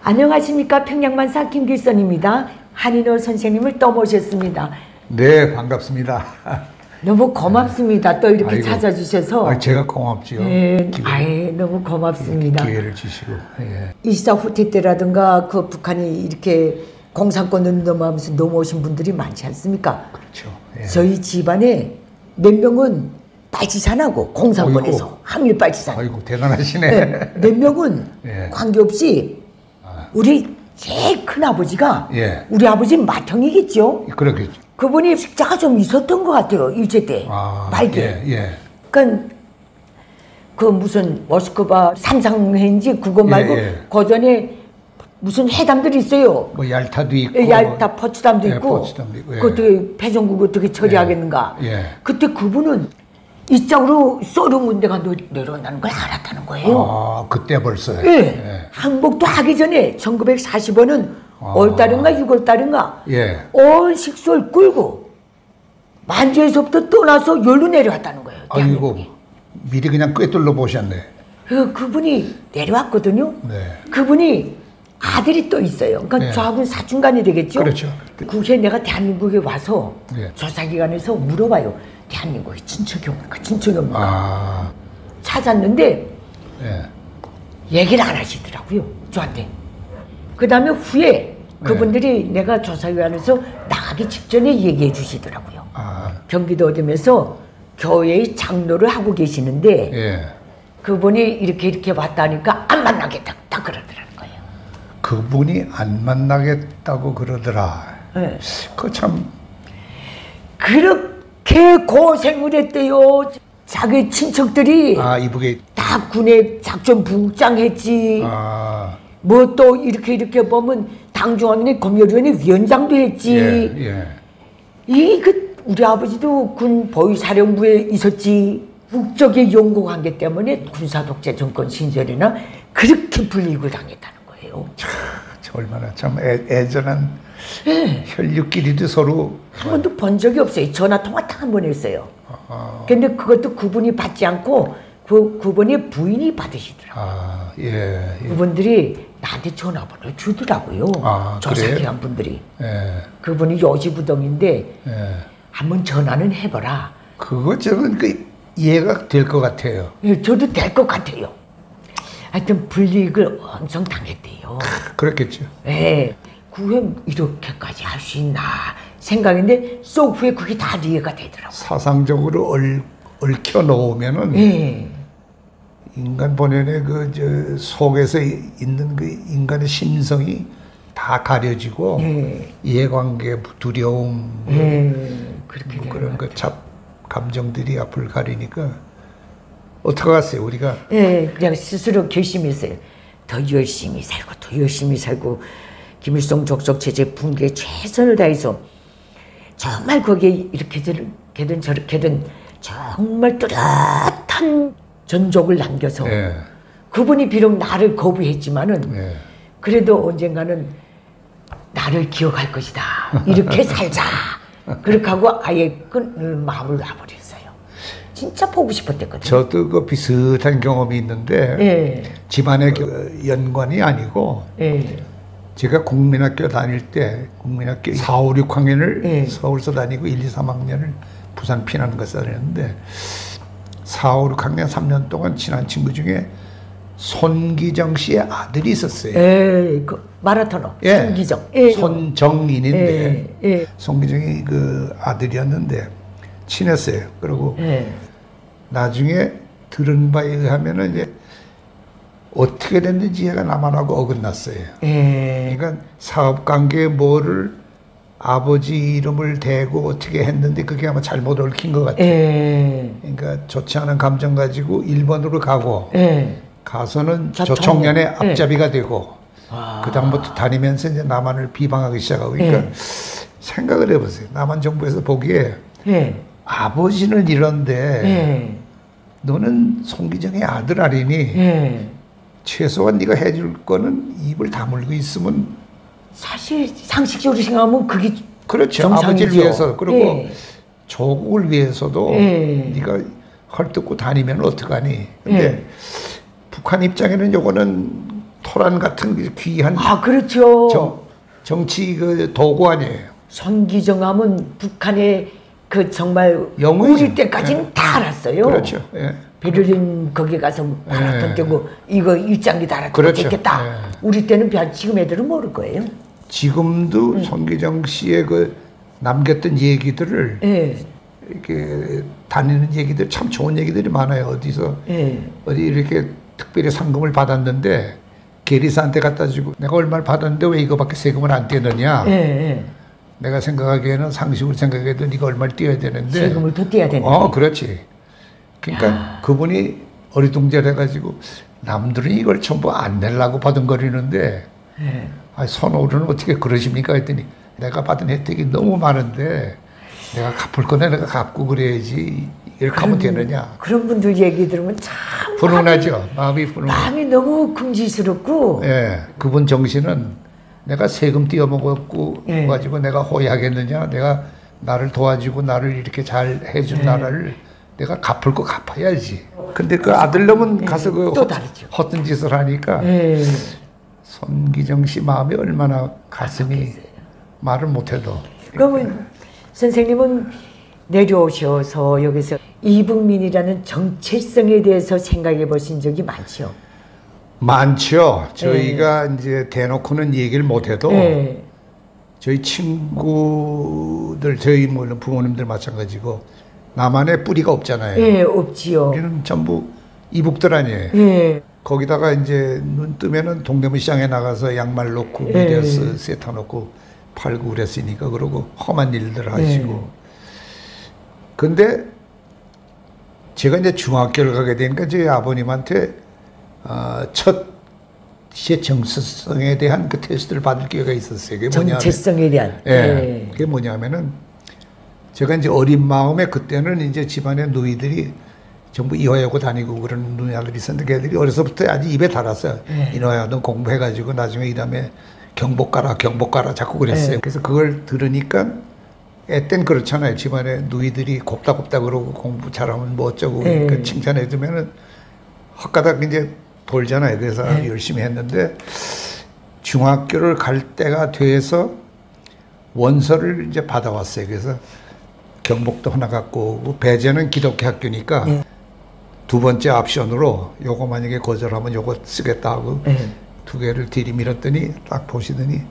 안녕하십니까. 평양만사 김길선입니다. 한인호 선생님을 또 모셨습니다. 네, 반갑습니다. 너무 고맙습니다. 또 이렇게 아이고, 찾아주셔서. 제가 고맙지요. 네, 너무 고맙습니다. 기회를 주시고. 예. 이시다 후퇴 때라든가 그 북한이 이렇게 공산권을 넘어가면서 넘어오신 분들이 많지 않습니까? 그렇죠. 예. 저희 집안에 몇 명은 빨치산하고 공산권에서 항일 빨치산. 아이고, 대단하시네. 네, 몇 명은 예. 관계없이 우리 제일 큰 아버지가 예. 우리 아버지 맏형이겠죠. 그렇겠죠. 그분이 식자가 좀 있었던 것 같아요. 일제 때 말기. 예. 그러니까 그 무슨 모스크바 삼상회인지 그거 말고 그 전에 무슨 회담들이 있어요. 뭐 얄타도 있고. 얄타 포츠담도 있고. 포츠담도 있고. 그것도 패전국 어떻게 처리하겠는가. 그때 그분은 이쪽으로 소련 군대가 내려온다는 걸 알았다는 거예요. 그때 벌써요. 예. 항복도 하기 전에 1945년 5월달인가 6월달인가 온 식수를 끌고 만주에서부터 떠나서 열로 내려왔다는 거예요. 아이고, 미리 그냥 꿰뚫러 보셨네. 그분이 내려왔거든요. 네. 그분이 아들이 또 있어요. 그러니까 저하고는 사촌간이 되겠죠. 그렇죠. 그게 내가 대한민국에 와서 조사기관에서 물어봐요. 대한민국에 친척이 없는가, 친척이 없는가. 찾았는데 얘기를 안 하시더라고요, 저한테. 그 다음에 후에 그분들이 내가 조사기관에서 나가기 직전에 얘기해 주시더라고요. 경기도 어디면서 교회의 장로를 하고 계시는데 그분이 이렇게 왔다니까 안 만나겠다 딱 그러더라는 거예요. 그분이 안 만나겠다고 그러더라. 그 참. 그렇게 고생을 했대요. 자기 친척들이 이북에 다 군의 작전 부국장 했지. 뭐 또 이렇게 보면 당중앙위원회 검열위원회 위원장도 했지. 우리 아버지도 군 보위사령부에 있었지. 국적의 연고 관계 때문에 군사독재 정권 시절이나 그렇게 불이익을 당했다는 거예요. 얼마나 참 애절한 혈육끼리도 서로 한 번도 본 적이 없어요. 전화 통화 딱 한 번 했어요. 근데 그것도 그분이 받지 않고 그분의 부인이 받으시더라고요. 그분들이 나한테 전화번호를 주더라고요. 조사기관 분들이. 그분이 요지부동인데 한번 전화는 해봐라. 그거 저는 이해가 될 것 같아요. 저도 될 것 같아요. 하여튼 불이익을 엄청 당했대요. 그렇겠죠. 그게 이렇게까지 할 수 있나 생각인데 쏙 후에 그게 다 이해가 되더라고요. 사상적으로 얽혀 놓으면은 인간 본연의 속에서 있는 그 인간의 심성이 다 가려지고 이해관계, 두려움, 그렇게 그런 감정들이 앞을 가리니까 어떡하겠어요, 우리가? 그냥 스스로 결심했어요. 더 열심히 살고 김일성 족속 체제 붕괴에 최선을 다해서 정말 거기에 이렇게든 저렇게든 정말 뚜렷한 전적을 남겨서 그분이 비록 나를 거부했지만은 그래도 언젠가는 나를 기억할 것이다. 이렇게 살자. 그렇게 하고 아예 마음을 놔버렸어요. 진짜 보고 싶었댔거든요. 저도 그 비슷한 경험이 있는데 집안의 연관이 아니고 제가 국민학교 다닐 때 국민학교 4, 5, 6학년을 서울서 다니고 1, 2, 3학년을 부산 피난을 갔어야 했는데 4, 5, 6학년 3년 동안 친한 친구 중에 손기정 씨의 아들이 있었어요. 그 마라토너 손기정. 손정인인데 손기정이 그 아들이었는데 친했어요. 그리고 나중에 들은 바에 의하면은 이제 어떻게 됐는지 얘가 남한하고 어긋났어요. 그러니까 사업관계에 뭐를 아버지 이름을 대고 어떻게 했는데 그게 아마 잘못 얽힌 것 같아요. 그러니까 좋지 않은 감정 가지고 일본으로 가고 가서는 조총련의 앞잡이가 되고 그 다음부터 다니면서 이제 남한을 비방하기 시작하고 그러니까 생각을 해보세요. 남한 정부에서 보기에 아버지는 이런데 너는 송기정의 아들 아니니 최소한 네가 해줄 거는 입을 다물고 있으면 사실 상식적으로 생각하면 그게 그렇죠. 정상이죠. 아버지를 위해서 그리고 조국을 위해서도 네가 헐뜯고 다니면 어떡하니. 근데 북한 입장에는 요거는 토란 같은 귀한 그렇죠. 정치 그 도구 아니에요. 손기정하면 북한의 그 정말 영웅이죠. 우리 때까지는 다 알았어요. 그렇죠. 예. 베를린 거기 가서 달았던 때고 이거 일장기 달았던 그렇죠. 됐겠다. 우리 때는 지금 애들은 모를 거예요. 지금도 손기정 씨의 그 남겼던 얘기들을 이렇게 다니는 얘기들 참 좋은 얘기들이 많아요. 어디서 어디 이렇게 특별히 상금을 받았는데 계리사한테 갖다 주고 내가 얼마를 받았는데 왜 이거밖에 세금을 안 떼느냐. 내가 생각하기에는 상식으로 생각해도 네가 얼마를 떼야 되는데 세금을 더 떼야 되는데. 그렇지. 그러니까 그분이 어리둥절해가지고 남들은 이걸 전부 안 내려고 받은거리는데 선어른은 어떻게 그러십니까 했더니 내가 받은 혜택이 너무 많은데 내가 갚을 거네 내가 갚고 그래야지 이렇게 하면 되느냐. 그런 분들 얘기 들으면 참 훈훈하죠. 마음이 훈훈해. 마음이 너무 긍지스럽고. 그분 정신은 내가 세금 띄어먹었고 가지고 내가 호의하겠느냐. 내가 나를 도와주고 나를 이렇게 잘 해준 나라를 내가 갚을 거 갚아야지. 근데 그 아들놈은 가서 그 헛된 짓을 하니까 손기정 씨 마음이 얼마나 가슴이 말을 못해도. 그러면 선생님은 내려오셔서 여기서 이북민이라는 정체성에 대해서 생각해 보신 적이 많죠? 많죠. 저희가 이제 대놓고는 얘기를 못해도 저희 친구들, 저희 물론 부모님들 마찬가지고 나만의 뿌리가 없잖아요. 없지요. 우리는 전부 이북들 아니에요. 거기다가 이제 눈 뜨면은 동대문 시장에 나가서 양말 놓고 미래스 세타 놓고 팔고 그랬으니까 그러고 험한 일들 하시고. 근데 제가 이제 중학교를 가게 되니까 저희 아버님한테 첫 제 정체성에 대한 그 테스트를 받을 기회가 있었어요. 그게 정체성에 대한. 그게 뭐냐면은 제가 이제 어린 마음에 그때는 이제 집안의 누이들이 전부 이화여고 다니고 그런 누나들이 있었는데 걔들이 어려서부터 아주 입에 달았어요. 이노야 너 공부해가지고 나중에 이 다음에 경복 가라 자꾸 그랬어요. 그래서 그걸 들으니까 애땐 그렇잖아요. 집안에 누이들이 곱다 그러고 공부 잘하면 뭐 어쩌고 그러니까 칭찬해주면은 헛가닥 이제 돌잖아요. 그래서 열심히 했는데 중학교를 갈 때가 돼서 원서를 이제 받아왔어요. 그래서 경복도 하나 갖고 오고 배제는 기독교 학교니까 두 번째 옵션으로 요거 만약에 거절하면 요거 쓰겠다 하고 두 개를 들이밀었더니 딱 보시더니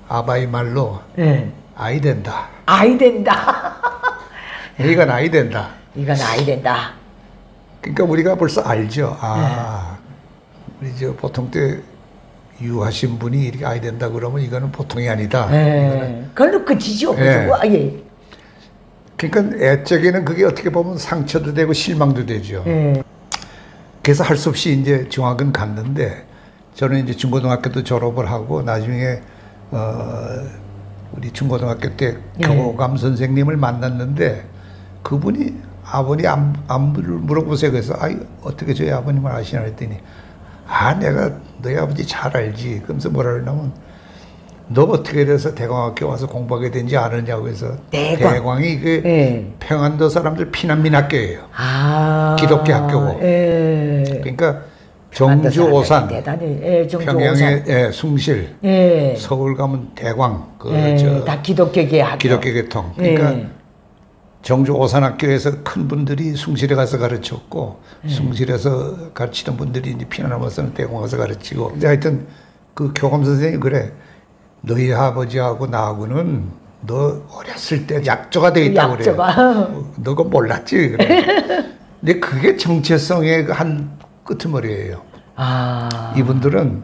아바이 말로 아이 된다. 아이 된다. 이건 아이 된다. 이건 아이 된다. 그러니까 우리가 벌써 알죠. 우리 저 보통 때 유하신 분이 이렇게 아이 된다 그러면 이거는 보통이 아니다. 그걸로 끝이죠. 그러니까 애적에는 그게 어떻게 보면 상처도 되고 실망도 되죠. 그래서 할 수 없이 이제 중학은 갔는데 저는 이제 중고등학교도 졸업을 하고 나중에 우리 중고등학교 때 교감 선생님을 만났는데 그분이 아버님 안부를 물어보세요. 그래서 어떻게 저희 아버님을 아시나 했더니 내가 너희 아버지 잘 알지. 그러면서 뭐라 그러냐면 너 어떻게 돼서 대광학교 와서 공부하게 된지 아느냐고 해서 대광이 그 평안도 사람들 피난민 학교예요. 기독교 학교고. 그러니까 정주 오산, 평양의 숭실, 서울 가면 대광, 다 기독교계 학교. 기독교계통. 그러니까 정주 오산학교에서 큰 분들이 숭실에 가서 가르쳤고 숭실에서 가르치던 분들이 이제 피난을 와서는 대광 가서 가르치고. 근데 하여튼 그 교감 선생님이 그래. 너희 아버지하고 나하고는 너 어렸을 때 약조가 돼 있다고 그래. 너 그거 몰랐지? 그래. 근데 그게 정체성의 한 끄트머리예요. 이분들은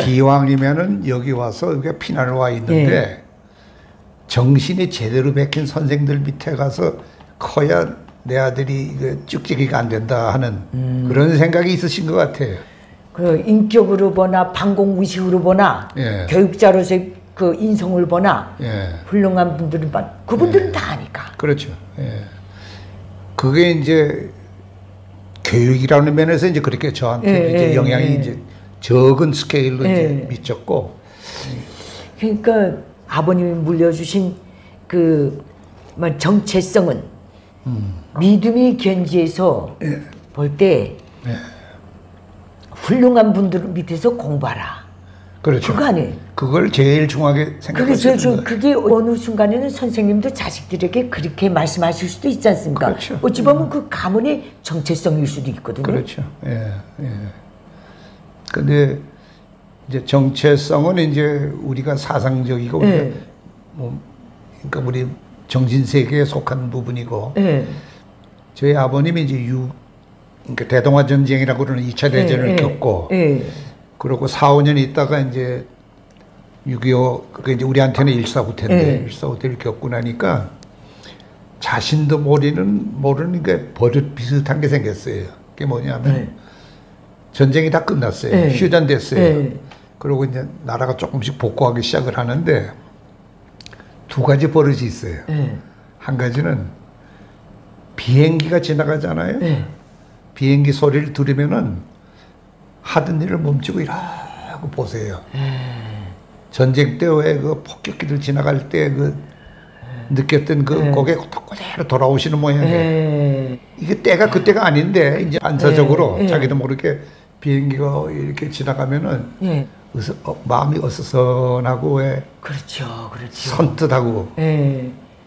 기왕이면은 여기 와서 이렇게 피난을 와 있는데 정신이 제대로 박힌 선생들 밑에 가서 커야 내 아들이 쭉찍이가 안 된다 하는 그런 생각이 있으신 것 같아요. 그 인격으로 보나 방공무식으로 보나 교육자로서의 그 인성을 보나 훌륭한 분들은 그분들은 다 아니까. 그렇죠. 그게 이제 교육이라는 면에서 이제 그렇게 저한테 이제 영향이 이제 적은 스케일로 이제 미쳤고. 그러니까 아버님이 물려주신 그 정체성은 믿음의 견지에서 볼 때 훌륭한 분들 밑에서 공부하라. 그렇죠. 그거 아니에요. 그걸 제일 중요하게 생각하시는 거예요. 그게 어느 순간에는 선생님도 자식들에게 그렇게 말씀하실 수도 있지 않습니까? 그렇죠. 어찌 보면 그 가문의 정체성일 수도 있거든요. 그렇죠. 예, 예. 근데 이제 정체성은 이제 우리가 사상적이고 예. 그러니까 우리 정신 세계에 속한 부분이고 예. 저희 아버님이 이제 그러니까 대동아 전쟁이라고 그러는 2차 대전을 겪고 그리고 4, 5년 있다가 이제 6.25 그게 이제 우리한테는 1.4 후퇴인데 1.4 후퇴를 겪고 나니까 자신도 모르는 게 버릇 비슷한 게 생겼어요. 그게 뭐냐면 전쟁이 다 끝났어요. 휴전됐어요. 그리고 이제 나라가 조금씩 복구하기 시작을 하는데 두 가지 버릇이 있어요. 한 가지는 비행기가 지나가잖아요. 비행기 소리를 들으면은 하던 일을 멈추고 이러고 보세요. 전쟁 때 왜 그 폭격기들 지나갈 때 그 느꼈던 그 고개 그대로 돌아오시는 모양이에요. 이게 때가 그때가 아닌데 이제 반사적으로 자기도 모르게 비행기가 이렇게 지나가면은 마음이 어수선하고 왜 그렇죠. 선뜻하고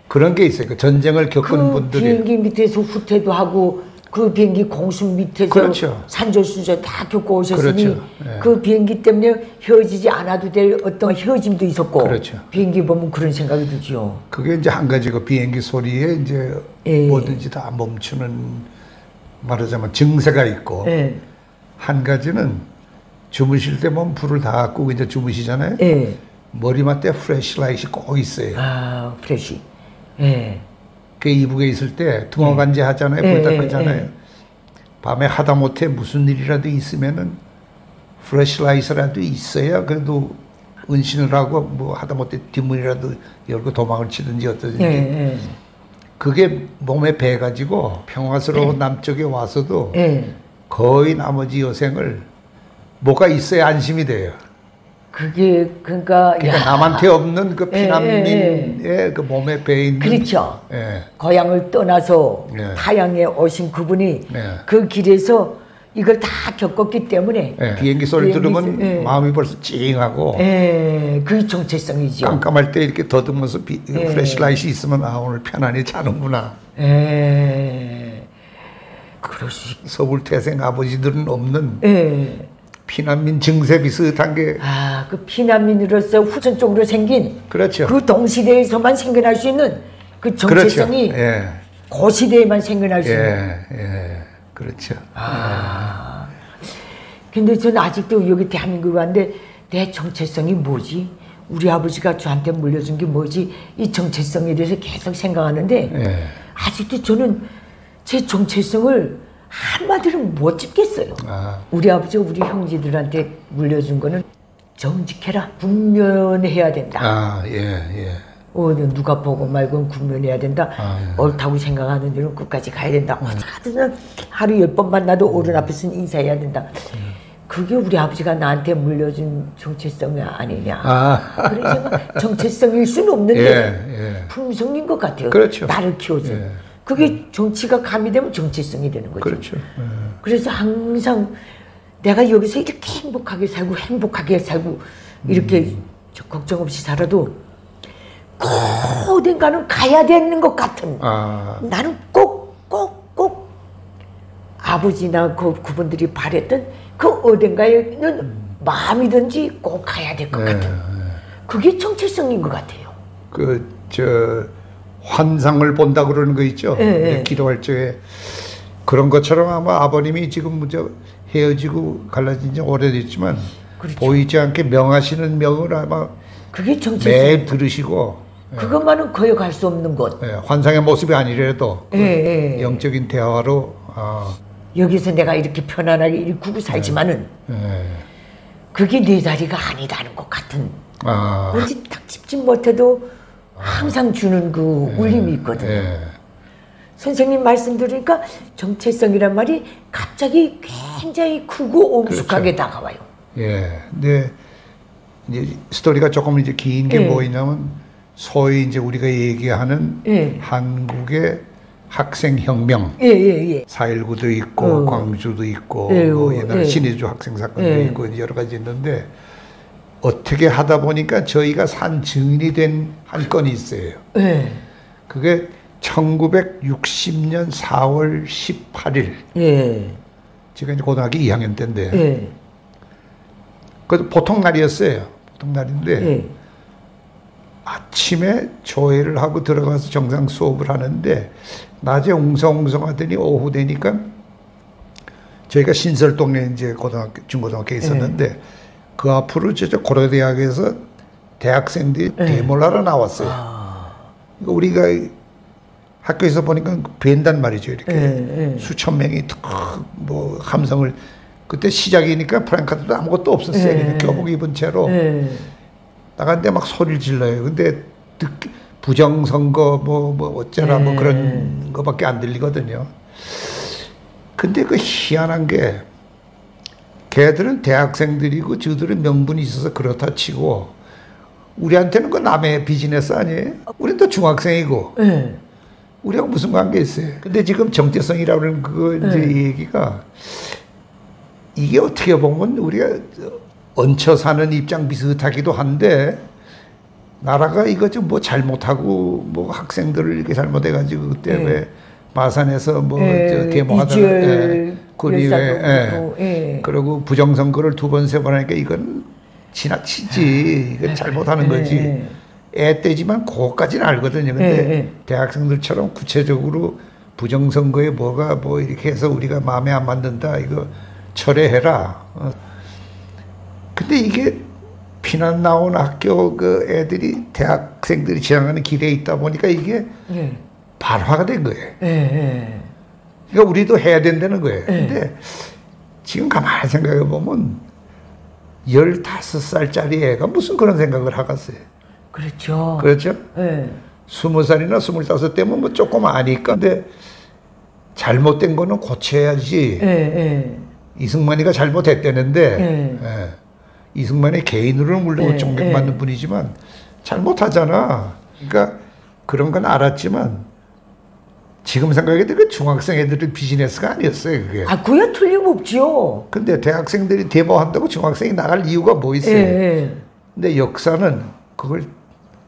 그런 게 있어요. 그 전쟁을 겪은 분들이 비행기 밑에서 후퇴도 하고 그 비행기 공습 밑에서 그렇죠. 산전수전 다 겪고 오셨으니 그렇죠. 그 비행기 때문에 헤어지지 않아도 될 어떤 헤어짐도 있었고 그렇죠. 비행기 보면 그런 생각이 들죠. 그게 이제 한 가지고 비행기 소리에 이제 뭐든지 다 멈추는 말하자면 증세가 있고 한 가지는 주무실 때 보면 불을 다 끄고 이제 주무시잖아요. 머리맡에 플래시라이트이 꼭 있어요. 아, 플래시. 그 이북에 있을 때 등어간제 하잖아요. 불 다 끄잖아요. 밤에 하다못해 무슨 일이라도 있으면은 플래시라이트라도 있어야 그래도 은신을 하고 뭐 하다못해 뒷문이라도 열고 도망을 치든지 어떠든지 그게 몸에 배가지고 평화스러운 남쪽에 와서도 거의 나머지 여생을 뭐가 있어야 안심이 돼요. 그게 그러니까 남한테 없는 그 피난민의 그 몸에 배 있는 그렇죠. 고향을 떠나서 타향에 오신 그분이 그 길에서 이걸 다 겪었기 때문에 비행기 소리 들으면 마음이 벌써 찡하고 그 정체성이죠. 깜깜할 때 이렇게 더듬어서 플래시라이트이 있으면 아 오늘 편안히 자는구나. 그럴 수 서울 태생 아버지들은 없는 피난민 증세 비슷한 게 그 피난민으로서 후천적으로 생긴 그렇죠. 그 동시대에서만 생겨날 수 있는 그 정체성이 그렇죠. 그 시대에만 생겨날 수 있는 그렇죠. 근데 저는 아직도 여기 대한민국에 왔는데 내 정체성이 뭐지? 우리 아버지가 저한테 물려준 게 뭐지? 이 정체성에 대해서 계속 생각하는데 아직도 저는 제 정체성을 한마디로 못 짚겠어요. 우리 아버지가 우리 형제들한테 물려준 거는 정직해라. 군면해야 된다. 누가 보고 말고 군면해야 된다. 옳다고 생각하는 일은 끝까지 가야 된다. 어떻게든 하루 10번 만나도 어른 앞에서 인사해야 된다. 그게 우리 아버지가 나한테 물려준 정체성이 아니냐. 그래서 정체성일 수는 없는데 품성인 것 같아요. 그렇죠. 나를 키워준. 그게 정치가 가미되면 정체성이 되는 거죠. 그렇죠. 그래서 항상 내가 여기서 이렇게 행복하게 살고 이렇게 걱정 없이 살아도 꼭 어딘가는 가야 되는 것 같은 나는 꼭 아버지나 그분들이 바랬던 그 어딘가에는 마음이든지 꼭 가야 될 것 같은 그게 정체성인 것 같아요. 환상을 본다 그러는 거 있죠. 기도할 적에 그런 것처럼 아마 아버님이 지금 헤어지고 갈라진 지 오래됐지만 그렇죠. 보이지 않게 명하시는 명을 아마 그게 정체성. 매일 들으시고 그것만은 거역할 수 없는 것. 환상의 모습이 아니더라도 영적인 대화로 여기서 내가 이렇게 편안하게 일구고 살지만은 그게 내 자리가 아니다는 것 같은 왠지 딱 짚지 못해도 항상 주는 그 울림이 있거든요. 선생님 말씀 들으니까 정체성이란 말이 갑자기 굉장히 크고 엄숙하게 그렇죠. 다가와요. 근데 이제 스토리가 조금 이제 긴 게 뭐냐면 소위 이제 우리가 얘기하는 한국의 학생혁명, 예, 예, 예. 4.19도 있고 광주도 있고 뭐 옛날에 신의주 학생 사건도 있고 여러 가지 있는데 어떻게 하다 보니까 저희가 산 증인이 된 한 건이 있어요. 그게 1960년 4월 18일. 제가 이제 고등학교 2학년 때인데 그 보통 날이었어요. 보통 날인데 아침에 조회를 하고 들어가서 정상 수업을 하는데 낮에 웅성웅성하더니 오후 되니까 저희가 신설동에 이제 고등학교 중고등학교에 있었는데 그 앞으로 저쪽 고려대학에서 대학생들이 데모를 하러 나왔어요. 그러니까 우리가 학교에서 보니까 뵌단 말이죠. 이렇게 수천 명이 뭐 함성을 그때 시작이니까 프랭카드도 아무것도 없었어요. 그냥 교복 입은 채로 나갔는데 막 소리를 질러요. 근데 부정선거 뭐 어쩌라 뭐 그런 거밖에 안 들리거든요. 근데 그 희한한 게 걔들은 대학생들이고 저들은 명분이 있어서 그렇다 치고 우리한테는 그 남의 비즈니스 아니에요? 우린 또 중학생이고 우리하고 무슨 관계 있어요? 근데 지금 정체성이라고 하는 그 이제 얘기가 이게 어떻게 보면 우리가 얹혀 사는 입장 비슷하기도 한데 나라가 이거 좀 뭐 잘못하고 뭐 학생들을 이렇게 잘못해가지고 그때 왜 마산에서 뭐 데모하다가 군의회 그리고 부정선거를 2번 3번 하니까 이건 지나치지 이건 잘못하는 거지 애 때지만 그거까지는 알거든요. 근데 대학생들처럼 구체적으로 부정선거에 뭐가 뭐 이렇게 해서 우리가 마음에 안 맞는다 이거 철회해라. 근데 이게 피난 나온 학교 그 애들이 대학생들이 지나가는 길에 있다 보니까 이게 발화가 된 거예요. 그러니까 우리도 해야 된다는 거예요. 근데 지금 가만히 생각해 보면 15살짜리 애가 무슨 그런 생각을 하겠어요. 그렇죠. 그렇죠? 20살이나 25 때면 뭐 조금 아니까. 근데 잘못된 거는 고쳐야지. 이승만이가 잘못했다는데 이승만이 개인으로 물론 존경받는 분이지만 잘못하잖아. 그러니까 그런 건 알았지만 지금 생각해도 그 중학생 애들의 비즈니스가 아니었어요. 그게. 아, 그게 틀림없지요. 근데 대학생들이 데모한다고 중학생이 나갈 이유가 뭐 있어요? 근데 역사는 그걸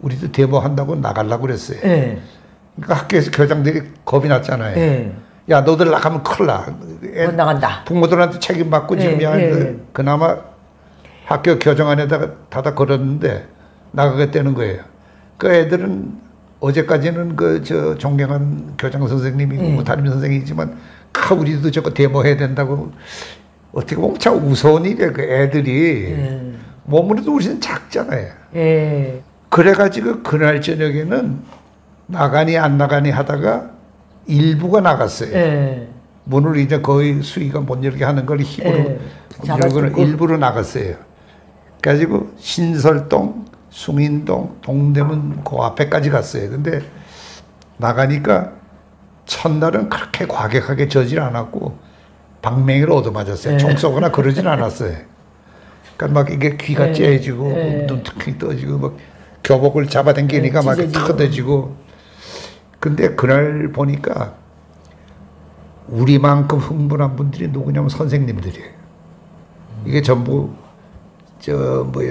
우리도 데모한다고 나가려고 그랬어요. 그러니까 학교에서 교장들이 겁이 났잖아요. 야, 너들 나가면 큰일 나. 못 나간다. 부모들한테 책임받고 지금 그나마 학교 교정안에다가 닫아 걸었는데 나가겠다는 거예요. 그 애들은 어제까지는 저 존경한 교장 선생님이고 담임 선생이지만 우리도 저거 데모해야 된다고 어떻게 보면 참 무서운 일이에요. 그 애들이 몸으로도 우리는 작잖아요. 그래가지고 그날 저녁에는 나가니 안 나가니 하다가 일부가 나갔어요. 문을 이제 거의 수위가 못 열게 하는 걸 힘으로 열고는 일부러 나갔어요. 그래가지고 신설동, 숭인동, 동대문 그 앞에까지 갔어요. 근데 나가니까 첫날은 그렇게 과격하게 저질 않았고 방맹이로 얻어맞았어요. 총 쏘거나 그러진 않았어요. 그러니까 막 이게 귀가 째지고 눈등이 떠지고 막 교복을 잡아당기니까 막 터져지고. 근데 그날 보니까 우리만큼 흥분한 분들이 누구냐면 선생님들이에요. 이게 전부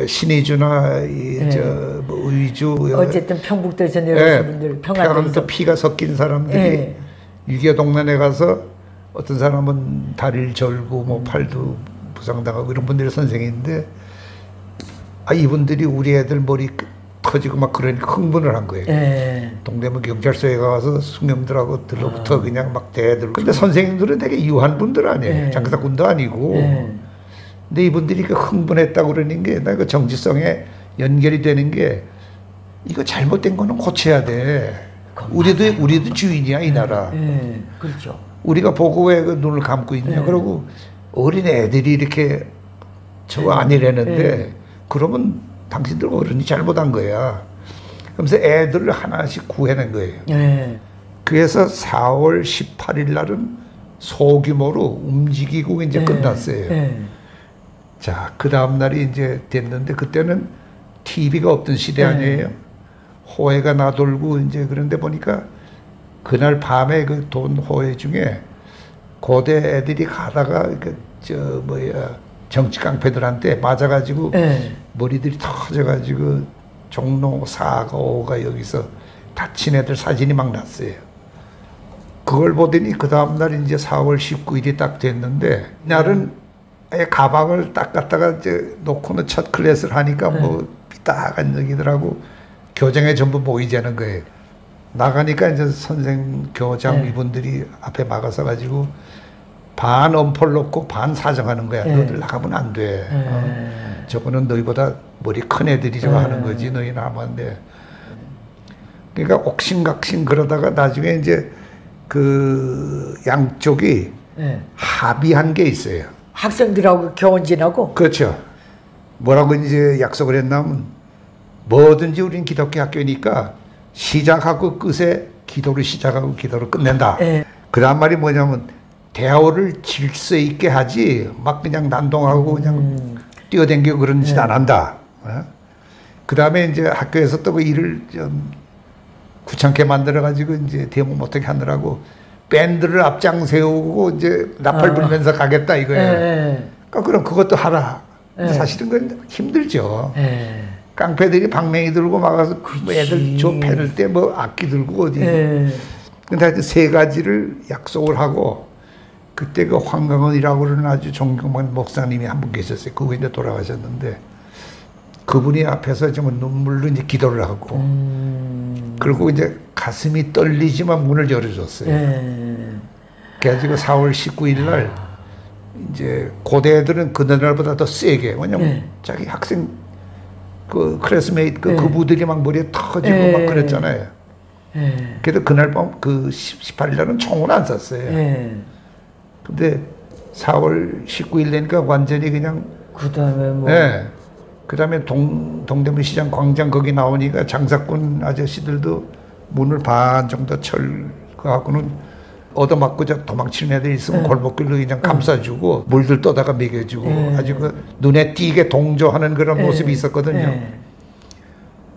신의주나 뭐 의주 어쨌든 평북도에서 내려오신 분들 평안도에서 피가 섞인 사람들이 6.25 동란에 가서 어떤 사람은 다리를 절고 뭐 팔도 부상당하고 이런 분들이 선생인데 이분들이 우리 애들 머리 터지고 막 그러니까 흥분을 한 거예요. 동대문 경찰서에 가서 숙명들하고 들로부터 그냥 막 대들고. 근데 선생님들은 되게 유한 분들 아니에요. 장사꾼도 아니고. 근데 이분들이 그 흥분했다고 그러는 게 나 그 정치성에 연결이 되는 게 이거 잘못된 거는 고쳐야 돼. 우리도 주인이야 이 나라. 그렇죠. 우리가 보고 왜 그 눈을 감고 있냐. 그러고 어린 애들이 이렇게 저거 아니라는데 그러면 당신들 어른이 잘못한 거야. 그러면서 애들을 하나씩 구해낸 거예요. 그래서 4월 18일 날은 소규모로 움직이고 이제 끝났어요. 자, 그 다음 날이 이제 됐는데 그때는 TV가 없던 시대 아니에요. 호해가 나돌고 이제 그런데 보니까 그날 밤에 그 돈 호회 중에 고대 애들이 가다가 정치 깡패들한테 맞아가지고 머리들이 터져가지고 종로 4가 5가 여기서 다친 애들 사진이 막 났어요. 그걸 보더니 그 다음날 이제 4월 19일이 딱 됐는데 날은 가방을 딱 갖다가 이제 놓고는 첫 클래스를 하니까 뭐 삐딱한 얘기들하고 교장에 전부 모이자는 거예요. 나가니까 이제 선생 교장 이분들이 앞에 막아서 가지고 반 엄포를 놓고 반 사정하는 거야. 너희들 나가면 안 돼. 저거는 너희보다 머리 큰 애들이 좀 하는 거지. 너희는 하면 안 돼. 그러니까 옥신각신 그러다가 나중에 이제 그 양쪽이 합의한 게 있어요. 학생들하고 교원진하고? 그렇죠. 뭐라고 이제 약속을 했냐면 뭐든지 우린 기독교 학교니까 시작하고 끝에 기도를 시작하고 기도를 끝낸다. 그 다음 말이 뭐냐면 대화를 질서 있게 하지 막 그냥 난동하고 그냥 뛰어댕기고 그런 짓 안 한다. 그 다음에 이제 학교에서 또 그 일을 좀 귀찮게 만들어가지고 이제 대모 못하게 하느라고 밴드를 앞장 세우고 이제 나팔 불면서 가겠다 이거예요. 그러니까 그럼 그것도 하라. 사실은 그건 힘들죠. 깡패들이 방맹이 들고 막아서 뭐 애들 저 패를 때 뭐 악기 들고 어디. 근데 하여튼 세 가지를 약속을 하고 그때 그 황강원이라고 그러는 아주 존경받는 목사님이 한 분 계셨어요. 그분이 이제 돌아가셨는데 그분이 앞에서 정말 눈물로 이제 기도를 하고 그리고 이제 가슴이 떨리지만 문을 열어줬어요. 그래가지고 4월 19일 날 이제 고대 애들은 그날보다 더 세게 왜냐면 자기 학생 그 클래스메이트 그부들이 막 머리에 터지고 막 그랬잖아요. 그래도 그날 밤 그 18일 날은 총을 안 쐈어요. 근데 4월 19일 되니까 완전히 그냥 그 다음에 뭐 그 다음에 동대문시장 광장 거기 나오니까 장사꾼 아저씨들도 문을 반 정도 철거하고는 얻어맞고 도망치는 애들 있으면 골목길로 그냥 감싸주고 물들 떠다가 먹여주고 아주 그 눈에 띄게 동조하는 그런 모습이 있었거든요.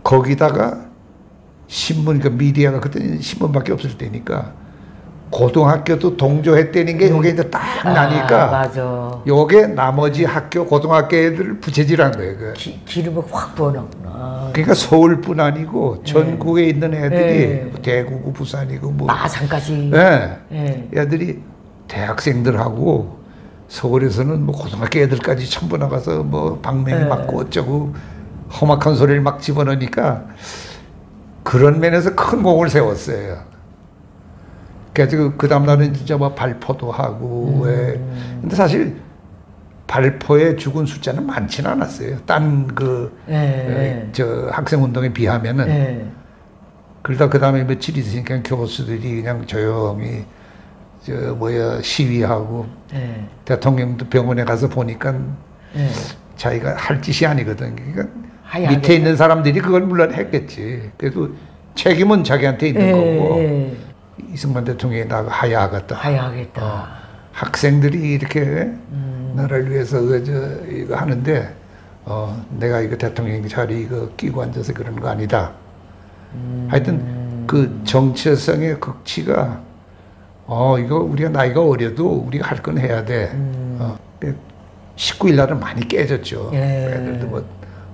거기다가 신문, 그 미디어가 그때는 신문밖에 없을 때니까 고등학교도 동조했다는 게 요게 이제 딱 나니까 맞아. 요게 나머지 학교 고등학교 애들을 부채질한 거예요. 기름을 확 부어놨구나. 그러니까 서울뿐 아니고 전국에 있는 애들이 뭐 대구고 부산이고 뭐 마산까지. 애들이 대학생들하고 서울에서는 뭐 고등학교 애들까지 전부 나가서 뭐 방맹이 맞고 어쩌고 험악한 소리를 막 집어넣으니까 그런 면에서 큰 공을 세웠어요. 그래서 그 다음날은 진짜 뭐 발포도 하고 근데 사실 발포에 죽은 숫자는 많지는 않았어요. 딴 저 학생운동에 비하면은. 그러다 그 다음에 며칠 있으니까 교수들이 그냥 조용히 시위하고 대통령도 병원에 가서 보니까 자기가 할 짓이 아니거든. 그러니까 밑에 있는 사람들이 그걸 물론 했겠지. 그래도 책임은 자기한테 있는 거고. 이승만 대통령이 나가 하야하겠다. 학생들이 이렇게 나라를 위해서 이거 하는데 내가 이거 대통령 자리 이거 끼고 앉아서 그런 거 아니다. 하여튼 그 정체성의 극치가 이거 우리가 나이가 어려도 우리가 할 건 해야 돼. 19일 날은 많이 깨졌죠. 애들도 뭐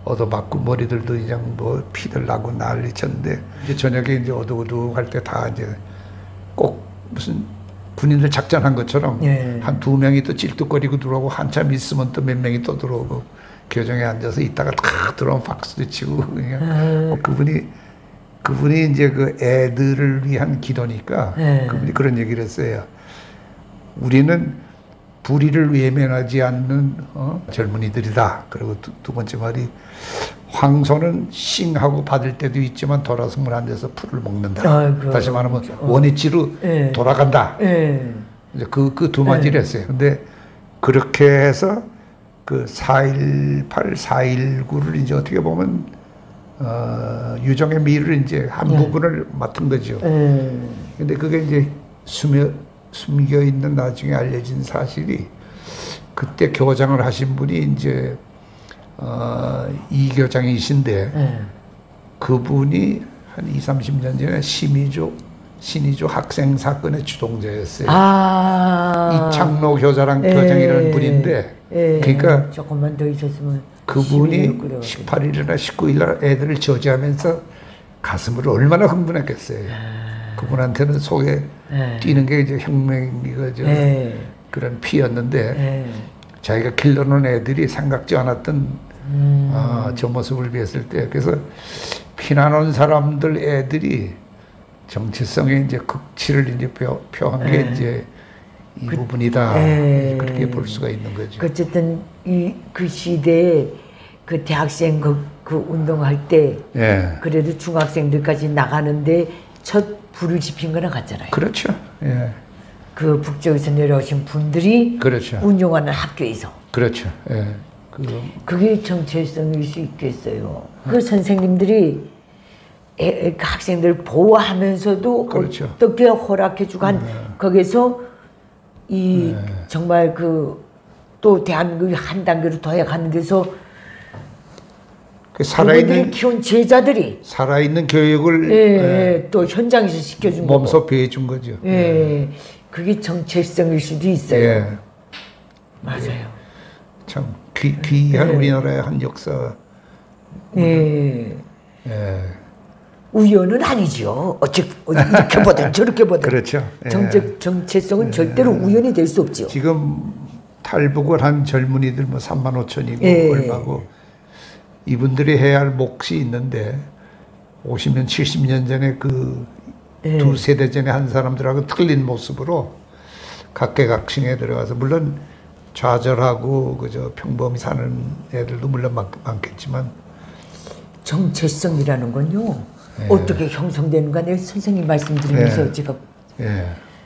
얻어맞고 머리들도 이제 뭐 피들 나고 난리 쳤는데 이제 저녁에 이제 어둑어둑할 때 다 이제 꼭 무슨 군인들 작전한 것처럼 한 2명이 또 찔뚝거리고 들어오고 한참 있으면 또 몇 명이 또 들어오고 교정에 앉아서 있다가 탁 들어오면 박수도 치고 그냥 그분이 이제 그 애들을 위한 기도니까 그분이 그런 얘기를 했어요. 우리는 불의를 외면하지 않는 젊은이들이다. 그리고 두 번째 말이 황소는 싱하고 받을 때도 있지만 돌아서면 안 돼서 풀을 먹는다. 다시 말하면 원위치로 돌아간다. 이제 그 두 마디를 했어요. 근데 그렇게 해서 그 4.18, 4.19를 이제 어떻게 보면 유종의 미를 이제 한 부분을 맡은 거죠. 근데 그게 이제 숨겨 있는 나중에 알려진 사실이 그때 교장을 하신 분이 이제 이 교장이신데 그분이 한 20, 30년 전에 심의조 신의주 학생 사건의 주동자였어요. 아. 이창로 교장이라는 분인데, 그러니까 조금만 더 있었으면 그분이 18일이나 19일 날 애들을 저지하면서 가슴을 얼마나 흥분했겠어요. 그분한테는 속에 뛰는 게 이제 혁명이가 그런 피였는데, 자기가 길러놓은 애들이 생각지 않았던 저 모습을 비했을 때, 그래서 피난 온 사람들 애들이 정체성의 이제 극치를 이제 표한 게 이제 이 부분이다. 그렇게 볼 수가 있는 거죠. 어쨌든 그 시대에 그 대학생 그 운동할 때 그래도 중학생들까지 나가는데 첫 불을 지핀 거나 같잖아요. 그렇죠. 예. 그 북쪽에서 내려오신 분들이 그렇죠. 운영하는 학교에서. 그렇죠. 예. 그게 정체성일 수 있겠어요. 그 선생님들이 학생들 보호하면서도 그렇죠. 어떻게 허락해주고 거기서 정말 또 대한민국이 한 단계로 더 가는 데서 그분들이 키운 제자들이 살아있는 교육을 또 현장에서 시켜준 거고 몸소 배해준 거죠. 그게 정체성일 수도 있어요. 맞아요. 참 귀한 우리나라의 한 역사. 우연은 아니죠. 이렇게 보든 저렇게 보든. 그렇죠. 정체성은 절대로 우연이 될 수 없죠. 지금 탈북을 한 젊은이들 35,000이고 얼마고 이분들이 해야 할 몫이 있는데 50년, 70년 전에 그 두 세대 전에 한 사람들하고 틀린 모습으로 각계각층에 들어가서 물론 좌절하고 그저 평범히 사는 애들도 물론 많겠지만 정체성이라는 건요. 어떻게 형성되는가 내 선생님 말씀드리면서 제가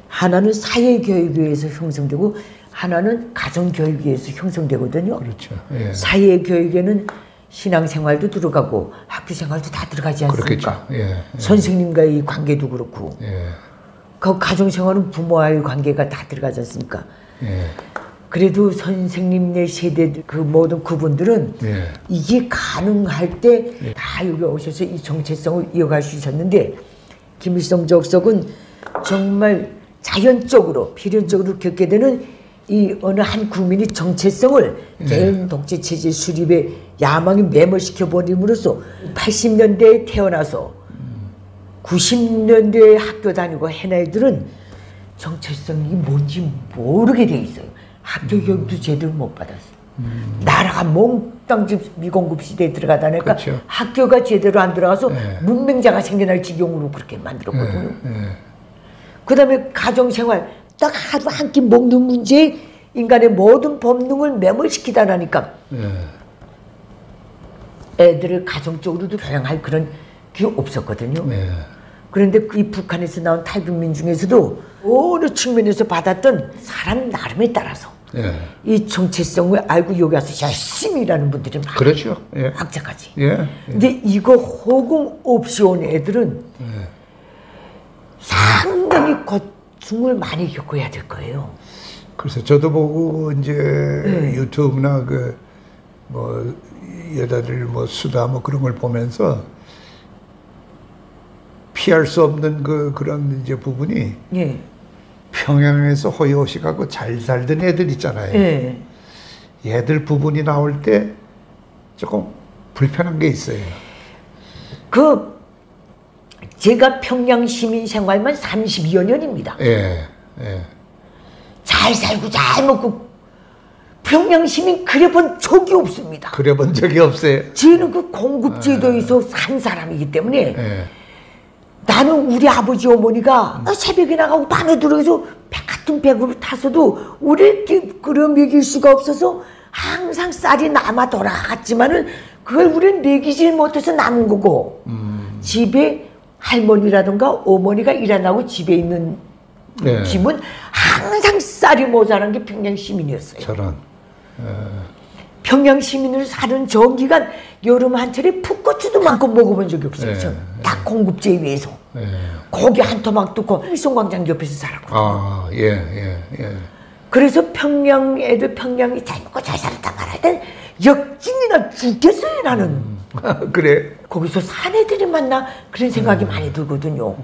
하나는 사회교육에 의해서 형성되고 하나는 가정교육에 의해서 형성되거든요. 그렇죠. 사회교육에는 신앙생활도 들어가고 학교생활도 다 들어가지 않습니까? 선생님과의 관계도 그렇고 그 가정생활은 부모와의 관계가 다 들어가지 않습니까? 그래도 선생님네 세대 그 모든 그분들은 이게 가능할 때 다 여기 오셔서 이 정체성을 이어갈 수 있었는데 김일성 적석은 정말 자연적으로 필연적으로 겪게 되는 이 어느 한 국민이 정체성을 개인 독재 체제 수립에 야망이 매몰시켜 버림으로써 80년대에 태어나서 90년대에 학교 다니고 한 애들은 정체성이 뭔지 모르게 돼 있어요. 학교 교육도 제대로 못 받았어요. 나라가 몽땅 미공급 시대에 들어가다 보니까 그렇죠. 학교가 제대로 안 들어가서 문맹자가 생겨날 지경으로 그렇게 만들었거든요. 그 다음에 가정생활 딱 하루 한 끼 먹는 문제에 인간의 모든 본능을 매몰시키다 나니까 애들을 가정적으로도 교양할 그런 게 없었거든요. 그런데 이 북한에서 나온 탈북민 중에서도 어느 측면에서 받았던 사람 나름에 따라서 이 정체성을 알고 여기 와서 열심히 일하는 분들이 많아요. 그렇죠. 학자까지. 근데 이거 호응 없이 온 애들은 상당히 고충을 많이 겪어야 될 거예요. 그래서 저도 보고 이제 유튜브나 그 뭐 여자들 뭐 수다 뭐 그런 걸 보면서 피할 수 없는 그런 이제 부분이 평양에서 호요식하고 잘 살던 애들 있잖아요. 얘들 부분이 나올 때 조금 불편한 게 있어요. 제가 평양 시민 생활만 32여 년입니다. 잘 살고 잘 먹고 평양 시민 그래본 적이 없습니다. 그래본 적이 없어요. 저는 그 공급제도에서 산 사람이기 때문에 나는 우리 아버지 어머니가 새벽에 나가고 밤에 들어가서 배 같은 배를 타서도 우리 끓여 먹일 수가 없어서 항상 쌀이 남아 돌아갔지만은 그걸 우리는 먹이질 못해서 남은 거고 집에 할머니라든가 어머니가 일 안 하고 집에 있는 집은 항상 쌀이 모자란 게 평양 시민이었어요. 저런. 평양 시민으로 사는 정기간 여름 한철에 풋고추도 많고 먹어본 적이 없어요. 딱 공급제에 의해서. 고기 한 토막 뚫고 일송광장 옆에서 살았거든요. 그래서 평양 애들 평양이 잘 먹고 잘 살았단 말하던 역진이나 죽겠어요 나는. 그래. 거기서 산 애들이 만나 그런 생각이 많이 들거든요.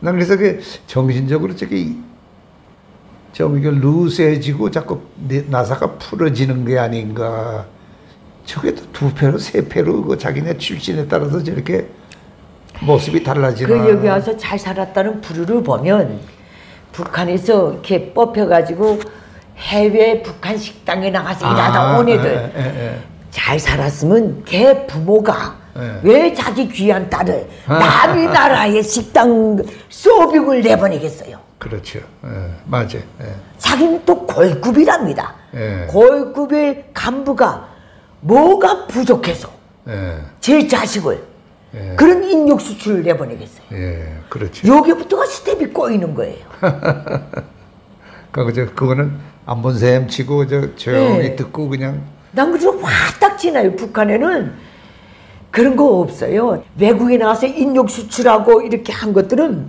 난 그래서 그 정신적으로 좀 이게 루스해지고 자꾸 나사가 풀어지는 게 아닌가. 저게 또 2패로 3패로 그 자기네 출신에 따라서 저렇게 모습이 달라지나. 그 여기 와서 잘 살았다는 부류를 보면 북한에서 이렇게 뽑혀가지고 해외 북한 식당에 나가서 일하다 온 애들 잘 살았으면 걔 부모가 왜 자기 귀한 딸을 남의 나라의 식당 서빙을 내보내겠어요? 그렇죠. 맞아요. 자기는 또 골급이랍니다. 골급의 간부가 뭐가 부족해서 제 자식을 그런 인력 수출을 내보내겠어요. 그렇죠. 여기부터가 스텝이 꼬이는 거예요. 그거는 안 본 셈 치고 조용히 듣고 그냥. 난 그저 화딱 지나요. 북한에는 그런 거 없어요. 외국에 나와서 인력 수출하고 이렇게 한 것들은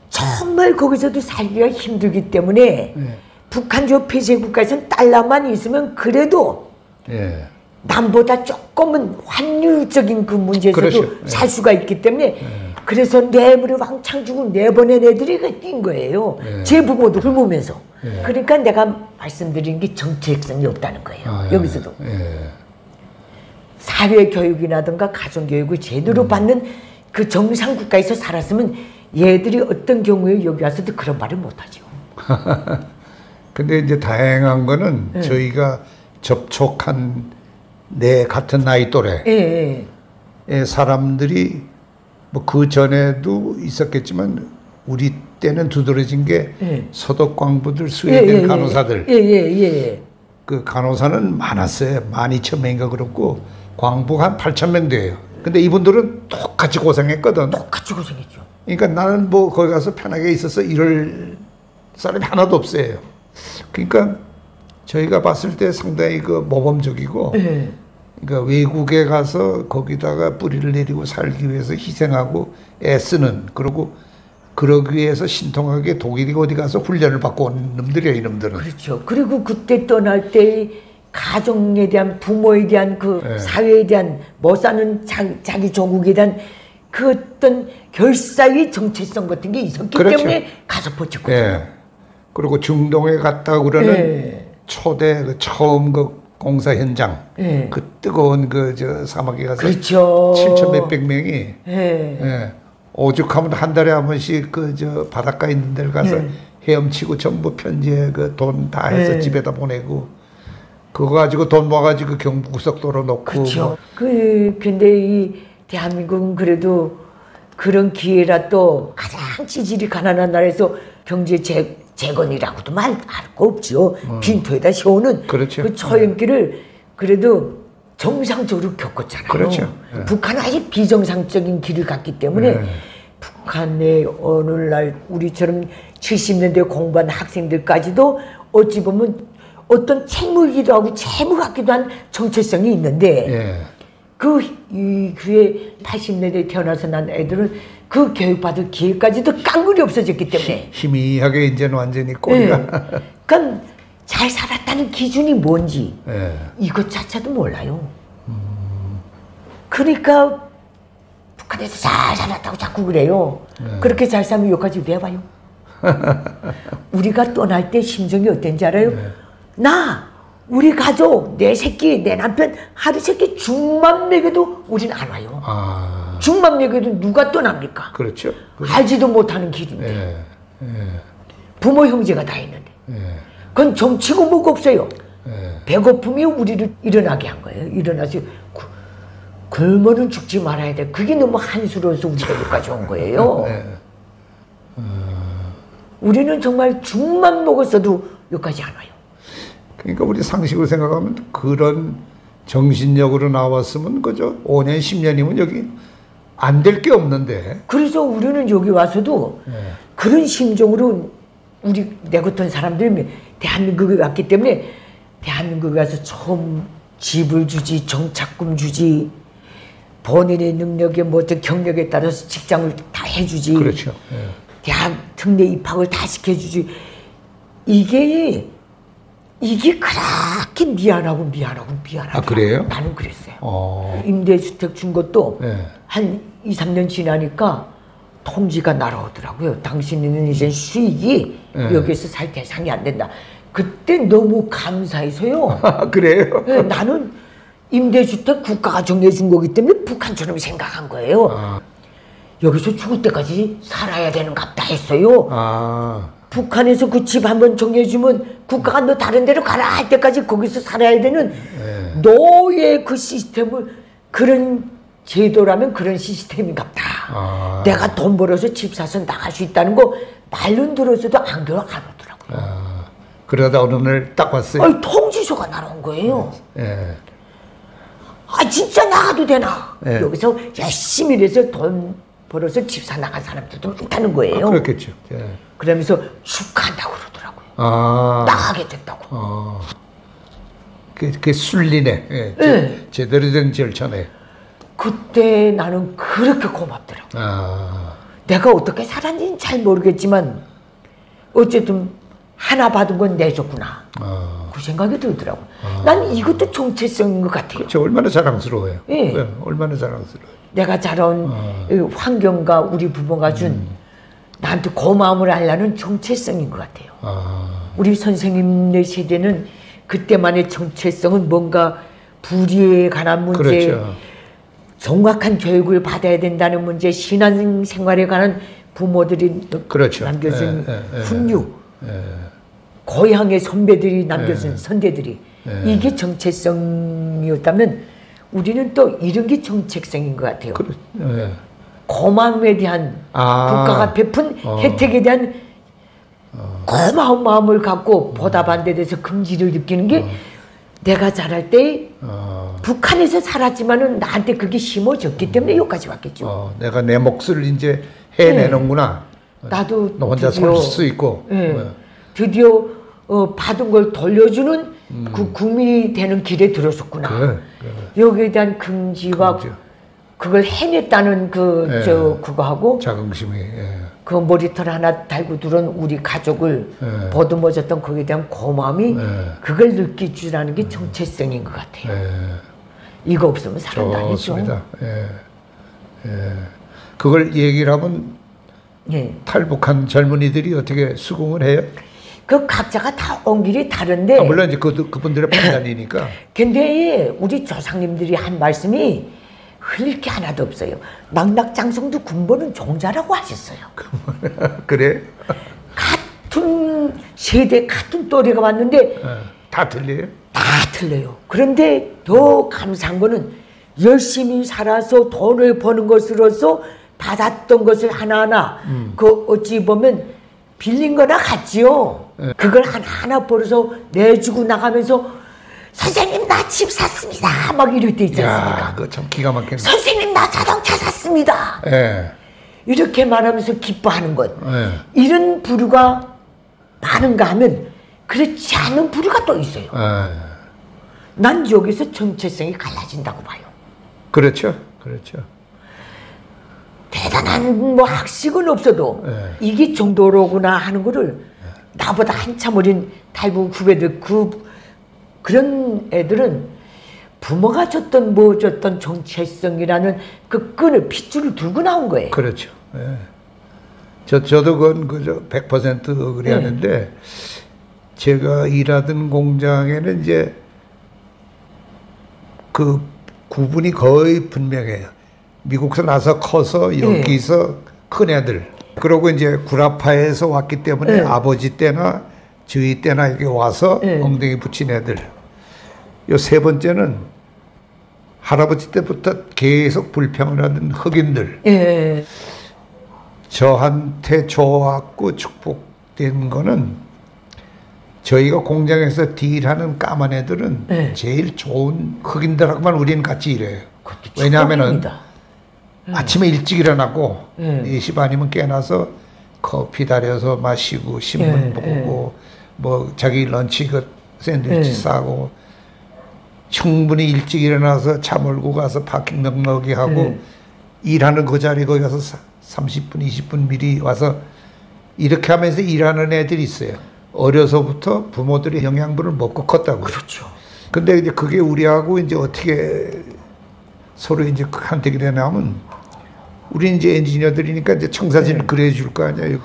정말 거기서도 살기가 힘들기 때문에 북한 저 폐쇄국가에서는 달러만 있으면 그래도 남보다 조금은 환율적인 그 문제에서도 그렇죠. 살 수가 있기 때문에 그래서 뇌물을 왕창 주고 내보낸 애들이 뛴 거예요. 제 부모도 굶으면서. 그러니까 내가 말씀드린 게 정체성이 없다는 거예요. 여기서도. 사회교육이라든가 가정교육을 제대로 받는 그 정상국가에서 살았으면 얘들이 어떤 경우에 여기 와서도 그런 말을 못하죠. 근데 이제 다행한 거는 저희가 접촉한 내 같은 나이 또래 사람들이 뭐 그 전에도 있었겠지만 우리 때는 두드러진 게 서독광부들 스웨덴 간호사들 그 간호사는 많았어요. 12,000명인가 그렇고 광부가 한 8,000명 돼요. 근데 이분들은 똑같이 고생했거든. 똑같이 고생했죠. 그러니까 나는 뭐 거기 가서 편하게 있어서 이럴 사람이 하나도 없어요. 그러니까 저희가 봤을 때 상당히 그 모범적이고 그러니까 외국에 가서 거기다가 뿌리를 내리고 살기 위해서 희생하고 애쓰는, 그리고 그러기 위해서 신통하게 독일이 어디 가서 훈련을 받고 온 놈들이야, 이놈들은. 그렇죠. 그리고 그때 떠날 때 가정에 대한, 부모에 대한, 그 사회에 대한, 못 사는 자기 조국에 대한 그 어떤 결사의 정체성 같은 게 있었기 때문에 가서 버텼거든요. 그리고 중동에 갔다 그러는 초대 그 처음 그 공사 현장, 그 뜨거운 그 저 사막에 가서 7천 몇백 명이 오죽하면 한 달에 한 번씩 그 저 바닷가 있는 데를 가서 헤엄치고 전부 편지에 그 돈 다 해서 집에다 보내고, 그거 가지고 돈 모아가지고 경부고속도로 놓고. 그렇죠. 근데 이 대한민국은 그래도 그런 기회라 또 가장 지질이 가난한 나라에서 경제 재건이라고도 말 할 거 없죠. 빈토에다 세우는 그렇죠. 그 처형길을 그래도 정상적으로 겪었잖아요. 그렇죠. 북한은 아직 비정상적인 길을 갔기 때문에 북한의 오늘날 우리처럼 70년대 공부한 학생들까지도 어찌 보면 어떤 책무이기도 하고 채무 같기도 한 정체성이 있는데 그에 80년대에 태어나서 난 애들은 그 교육받을 기회까지도 깡그리 없어졌기 때문에 희미하게 이제는 완전히 꼬리가. 그러니까 잘 살았다는 기준이 뭔지 이것 자체도 몰라요. 그러니까 북한에서 잘 살았다고 자꾸 그래요. 그렇게 잘 살면 여기까지 왜 와요? 우리가 떠날 때 심정이 어땠는지 알아요? 우리 가족, 내 새끼, 내 남편 하루 새끼 죽만 먹여도 우린 안 와요. 죽만 먹여도 누가 떠납니까? 그렇죠. 알지도 못하는 길인데. 부모 형제가 다 있는데. 그건 정치고 뭐고 없어요. 배고픔이 우리를 일어나게 한 거예요. 일어나서 굶어는 죽지 말아야 돼. 그게 너무 한스러워서 우리가 여기까지 온 거예요. 우리는 정말 죽만 먹었어도 여기까지 안 와요. 그러니까 우리 상식으로 생각하면 그런 정신력으로 나왔으면 그저 5년 10년이면 여기 안 될 게 없는데. 그래서 우리는 여기 와서도 그런 심정으로 내 같은 사람들이 대한민국에 왔기 때문에 대한민국에 와서 처음 집을 주지, 정착금 주지, 본인의 능력에 뭐 어떤 경력에 따라서 직장을 다 해주지. 그렇죠. 대학 특례 입학을 다 시켜주지. 이게 그렇게 미안하고. 아, 그래요? 나는 그랬어요. 임대주택 준 것도 한 2, 3년 지나니까 통지가 날아오더라고요. 당신은 이제 수익이 여기서 살 대상이 안 된다. 그때 너무 감사해서요. 그래요? 네, 나는 임대주택 국가가 정해준 거기 때문에 북한처럼 생각한 거예요. 여기서 죽을 때까지 살아야 되는갑다 했어요. 북한에서 그 집 한번 정해주면 국가가 너 다른 데로 가라 할 때까지 거기서 살아야 되는 너의 그 시스템을, 그런 제도라면 그런 시스템인갑다. 내가 돈 벌어서 집 사서 나갈 수 있다는 거 말론 들어서도 안 오더라고요. 그러다 어느 날 딱 왔어요. 아니, 통지서가 날아온 거예요. 진짜 나가도 되나? 여기서 열심히 일해서 돈 벌어서 집 사 나간 사람들도 많다는 거예요. 그렇겠죠. 그러면서 축하한다고 그러더라고요. 나가게 됐다고. 그게 순리네. 제대로 된 절차네. 그때 나는 그렇게 고맙더라고요. 내가 어떻게 살았는지는 잘 모르겠지만 어쨌든 하나 받은 건 내줬구나. 그 생각이 들더라고요. 난 이것도 정체성인 것 같아요. 그렇죠. 얼마나 자랑스러워요. 얼마나 자랑스러워요. 내가 자라온 환경과 우리 부모가 준 나한테 고마움을 하려는 정체성인 것 같아요. 우리 선생님네 세대는 그때만의 정체성은 뭔가 불의에 관한 문제, 그렇죠. 정확한 교육을 받아야 된다는 문제, 신앙생활에 관한 부모들이 그렇죠. 남겨준 훈유, 고향의 선배들이 남겨준 선대들이, 이게 정체성이었다면 우리는 또 이런 게 정체성인 것 같아요. 고마움에 대한, 국가가 베푼 혜택에 대한 고마운 마음을 갖고 보답한 데 대해서 긍지를 느끼는 게 내가 자랄 때 북한에서 살았지만은 나한테 그게 심어졌기 때문에 여기까지 왔겠죠. 내가 내 몫을 이제 해내는구나. 나도 너 혼자 설 수 있고. 드디어 받은 걸 돌려주는 그 국민이 되는 길에 들어섰구나. 여기에 대한 긍지와 그걸 해냈다는 그거하고 자긍심이. 그 머리털 하나 달고 들어온 우리 가족을 보듬어줬던 거기에 대한 고마움이 그걸 느낄 줄 아는 게 정체성인 것 같아요. 이거 없으면 사람 아니죠. 좋습니다. 그걸 얘기를 하면 탈북한 젊은이들이 어떻게 수긍을 해요? 그 각자가 다 온 길이 다른데. 물론 이제 그분들의 판단이니까. 근데 우리 조상님들이 한 말씀이 흘릴 게 하나도 없어요. 낙낙장성도 군번은 종자라고 하셨어요. 그래? 같은 세대, 같은 또래가 왔는데 다 틀려요? 다 틀려요. 그런데 더 감사한 거는 열심히 살아서 돈을 버는 것으로서 받았던 것을 하나하나 그 어찌 보면 빌린 거나 같지요. 그걸 하나하나 벌어서 내주고 나가면서 선생님 나 집 샀습니다 막 이럴 때 있지 않습니까? 그거 참 기가 막히네. 선생님 나 자동차 샀습니다. 이렇게 말하면서 기뻐하는 것. 이런 부류가 많은가 하면 그렇지 않은 부류가 또 있어요. 난 여기서 정체성이 갈라진다고 봐요. 그렇죠. 그렇죠. 대단한 뭐 학식은 없어도 이게 정도로구나 하는 거를 나보다 한참 어린 탈북 후배들 그런 애들은 부모가 줬던 뭐 줬던 정체성이라는 그 끈을 핏줄을 들고 나온 거예요. 그렇죠. 저도 그건 그저 100% 그래 하는데 제가 일하던 공장에는 이제 그 구분이 거의 분명해요. 미국서 나서 커서 여기서 큰 애들. 그러고 이제 구라파에서 왔기 때문에 아버지 때나 저희 때나 이렇게 와서 엉덩이 붙인 애들. 요 세 번째는 할아버지 때부터 계속 불평을 하던 흑인들. 저한테 좋았고 축복된 거는 저희가 공장에서 딜하는 까만 애들은 제일 좋은 흑인들하고만 우리는 같이 일해요. 왜냐하면은 아침에 일찍 일어나고 4시 반이면 깨어나서 커피 달여서 마시고 신문 보고 뭐 자기 런치 그 샌드위치 싸고 충분히 일찍 일어나서 차 몰고 가서 파킹 넉넉히 하고 일하는 그 자리 거기 가서 30분 20분 미리 와서 이렇게 하면서 일하는 애들이 있어요. 어려서부터 부모들이 영양분을 먹고 컸다고. 그렇죠. 근데 이제 그게 우리하고 이제 어떻게 서로 이제 한택이 되냐면 우리는 이제 엔지니어들이니까 이제 청사진을 그려줄 거 아니에요.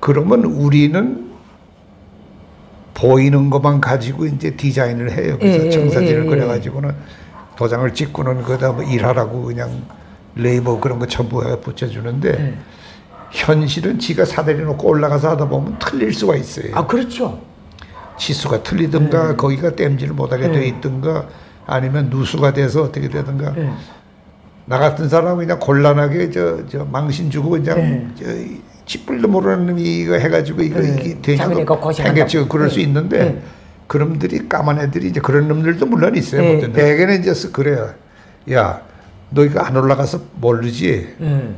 그러면 우리는 보이는 것만 가지고 이제 디자인을 해요. 그래서 청사진을 그려가지고는 도장을 찍고는 거기다 뭐 일하라고 그냥 레이버 그런 거 전부 붙여주는데 현실은 지가 사다리 놓고 올라가서 하다 보면 틀릴 수가 있어요. 아, 그렇죠. 치수가 틀리든가 거기가 땜질을 못하게 돼 있든가 아니면 누수가 돼서 어떻게 되든가 나 같은 사람은 그냥 곤란하게 저 망신 주고 그냥 쥐뿔도 모르는 놈이 이거 해가지고 이게 되냐고 팽개치고 그럴 수 있는데 그런 놈들이 까만 애들이 이제 그런 놈들도 물론 있어요. 대개는 이제 그래요. 야, 너 이거 안 올라가서 모르지?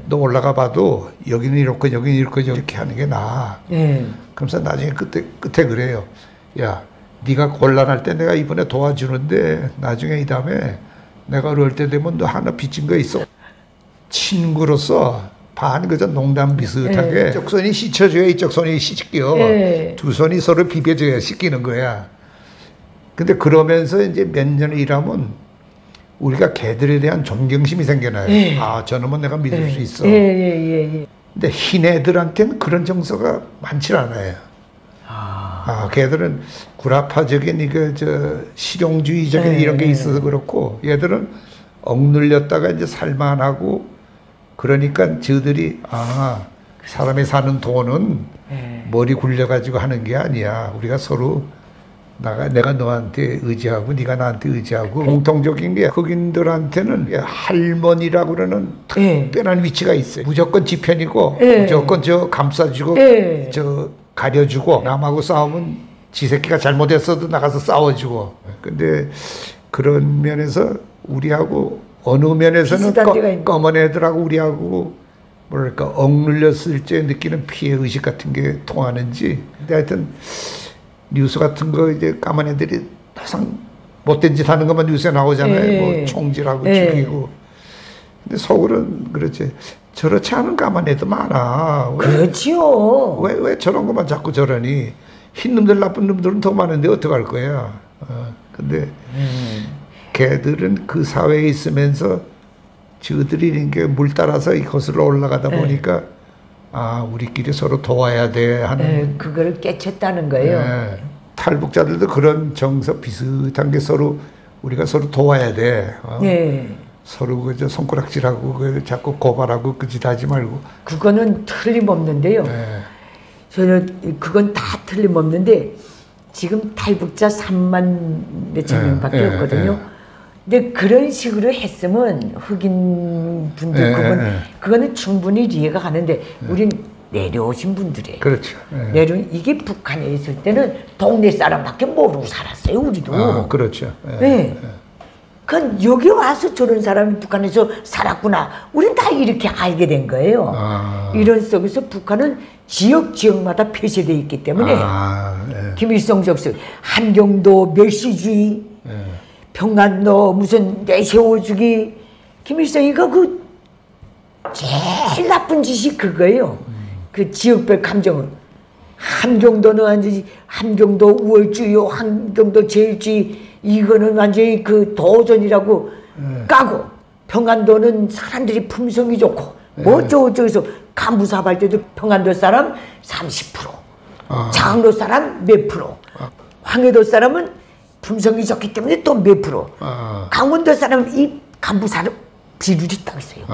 너 올라가 봐도 여기는 이렇고 여기는 이렇고 이렇게 하는 게 나아. 그러면서 나중에 끝에 그래요. 야, 네가 곤란할 때 내가 이번에 도와주는데 나중에 이 다음에 내가 어려울 때 되면 너 하나 빚진 거 있어. 친구로서 반 그저 농담 비슷하게 이쪽 손이 씻혀줘야 이쪽 손이 씻겨. 두 손이 서로 비벼줘야 씻기는 거야. 근데 그러면서 이제 몇 년을 일하면 우리가 걔들에 대한 존경심이 생겨나요. 아, 저놈은 내가 믿을 수 있어. 근데 흰 애들한테는 그런 정서가 많지 않아요. 걔들은 구라파적인 실용주의적인 이런 게 있어서 그렇고 얘들은 억눌렸다가 이제 살만하고 그러니까 저들이 사람이 사는 돈은 머리 굴려가지고 하는 게 아니야. 우리가 서로 내가 너한테 의지하고 네가 나한테 의지하고 공통적인 게 흑인들한테는 할머니라고 그러는 특별한 위치가 있어요. 무조건 지 편이고 무조건 저 감싸주고 저 가려주고 남하고 싸우면 지 새끼가 잘못했어도 나가서 싸워주고. 근데 그런 면에서 우리하고 어느 면에서는 검은 애들하고 우리하고 뭐랄까 억눌렸을 때 느끼는 피해 의식 같은 게 통하는지. 근데 하여튼 뉴스 같은 거 이제 까만 애들이 항상 못된 짓 하는 것만 뉴스에 나오잖아요. 뭐 총질하고 죽이고. 근데 속으로는 그렇지. 저렇지 않은 까만 애도 많아. 그렇지요. 왜 저런 것만 자꾸 저러니. 흰 놈들 나쁜 놈들은 더 많은데 어떡할 거야. 근데 걔들은 그 사회에 있으면서 저들이 이렇게 물 따라서 거슬러 올라가다 보니까 우리끼리 서로 도와야 돼 하는 그걸 깨쳤다는 거예요. 탈북자들도 그런 정서 비슷한 게 우리가 서로 도와야 돼. 서로 그저 손가락질하고 자꾸 고발하고 그 짓 하지 말고. 그거는 틀림없는데요. 저는 그건 다 틀림없는데 지금 탈북자 3만 몇천 명밖에 없거든요. 근데 그런 식으로 했으면 흑인 분들 그거는 충분히 이해가 가는데 우린 내려오신 분들이에요. 그렇죠. 이게 북한에 있을 때는 동네 사람밖에 모르고 살았어요. 우리도. 그렇죠. 그건 여기 와서 저런 사람이 북한에서 살았구나. 우린 다 이렇게 알게 된 거예요. 이런 속에서 북한은 지역마다 표시되어 있기 때문에 김일성 적설 한경도 멸시주의 평안도 무슨 내세워주기 김일성이가 그 제일 나쁜 짓이 그거예요. 그 지역별 감정을 한경도는 완전히 한경도 우월주의요 한경도 제일주의 이거는 완전히 그 도전이라고 까고 평안도는 사람들이 품성이 좋고 뭐 어쩌고저쩌고해서 간부사업 할 때도 평안도 사람 30% 장로 사람 몇 프로 황해도 사람은 품성이 좋기 때문에 또 몇 프로 강원도 사람은 이 간부사업 비율이 딱 있어요.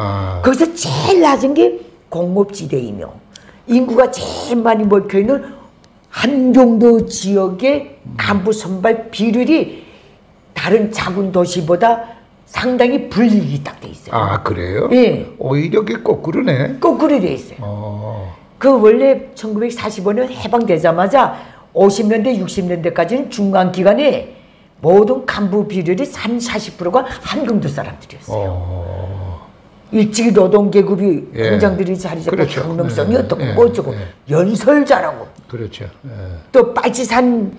거기서 제일 낮은 게 공업지대이며 인구가 제일 많이 먹혀있는 한경도 지역의 간부 선발 비율이 다른 작은 도시보다 상당히 불이익이 딱 돼 있어요. 그래요? 예. 오히려 그게 거꾸로네. 거꾸로 돼 있어요. 그 원래 1945년 해방되자마자 50년대, 60년대까지는 중간기간에 모든 간부 비율이 40%가 한경도 사람들이었어요. 일찍이 노동계급이 공장들이 자리 잡고 경능성이 어떻고 어쩌고 연설 잘하고 또 빨치산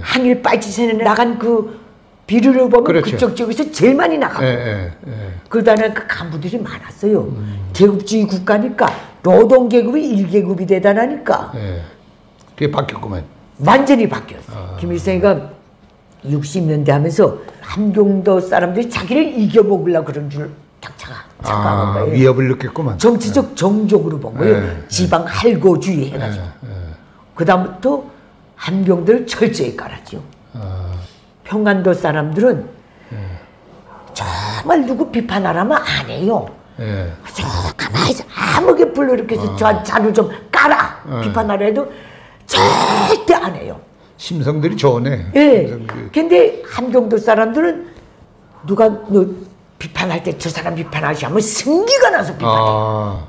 항일 빨치산에 나간 그 비율을 보면 그쪽 지역에서 제일 많이 나가고 그러다가 그 간부들이 많았어요. 계급주의 국가니까 노동계급이 1계급이 대단하니까 그게 바뀌었구만. 완전히 바뀌었어요. 김일성이가 60년대 하면서 한경도 사람들이 자기를 이겨먹으려고 그런 줄 딱 착각한 거예요. 위협을 느꼈구만. 정치적 정적으로 본 거예요. 지방 할거주의 해가지고. 그 다음부터 한병들을 철저히 깔았죠. 평안도 사람들은 정말 누구 비판하라면 안 해요. 그래서 가만히 있어. 아무게 불러 이렇게 해서 자료 좀 깔아. 비판하라 해도 절대 안 해요. 심성들이 좋네. 예. 근데 한경도 사람들은 누가 너 비판할 때 저 사람 비판하지 하면 승기가 나서 비판해요.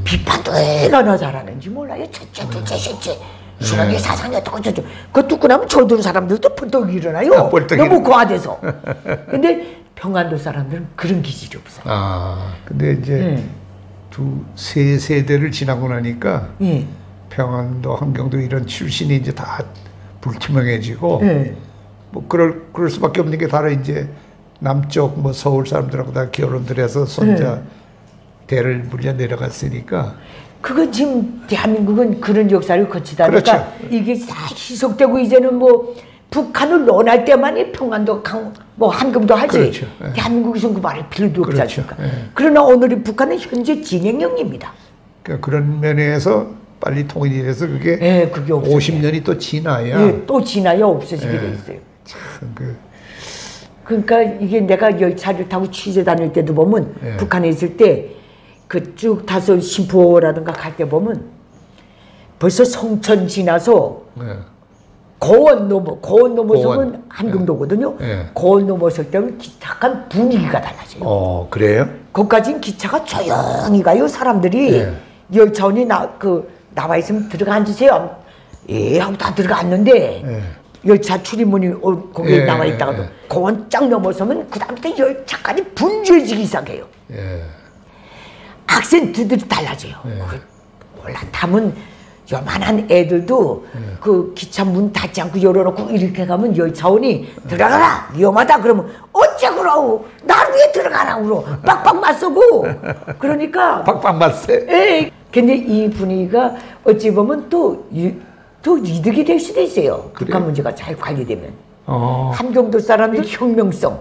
비판도 얼마나 잘하는지 몰라요. 쟤. 신앙의 사상이 어떻고 저쩌고. 그거 듣고 나면 저들 사람들도 벌떡 일어나요. 너무 과대서. 근데 평안도 사람들은 그런 기질이 없어요. 근데 이제 세 세대를 지나고 나니까 평안도 한경도 이런 출신이 이제 다 불투명해지고 뭐 그럴 수밖에 없는 게 다른 이제 남쪽 뭐 서울 사람들하고 다 결혼들 해서 손자 대를 물려 내려갔으니까. 그건 지금 대한민국은 그런 역사를 거치다 보니까 그렇죠. 이게 싹 희석되고 이제는 뭐 북한을 논할 때만이 평안도 뭐 한금도 하지. 그렇죠. 대한민국에서는 그 말을 필요도 없지 그렇죠. 않습니까? 그러나 오늘의 북한은 현재 진행형입니다. 그러니까 그런 면에서 빨리 통일이 돼서 그게 50년이 또 지나야 또 지나야 없어지게 돼 있어요. 참 그러니까 이게 내가 열차를 타고 취재 다닐 때도 보면 북한에 있을 때 그 쭉 타서 심포라든가 갈 때 보면 벌써 성천 지나서 고원 넘어서면 한경도거든요. 고원 넘어설 때는 약간 분위기가 달라져요. 그래요? 거기까지는 기차가 조용히 가요. 사람들이 열차원이 나와 있으면 들어가 앉으세요. 하고 다 들어갔는데 열차 출입문이 거기에 나와 있다가도 고원 쫙 넘어서면 그 다음부터 열차까지 분주해지기 시작해요. 악센트들이 달라져요. 올라타면 요만한 애들도 그 기차 문 닫지 않고 열어놓고 이렇게 가면 열차원이 들어가라 위험하다 그러면 어째 그러고 날 왜 들어가라 그러 빡빡 맞서고 그러니까 빡빡 맞세. 근데 이 분위기가 어찌 보면 또 이득이 될 수도 있어요. 그래? 북한 문제가 잘 관리되면. 한경도 사람들 혁명성.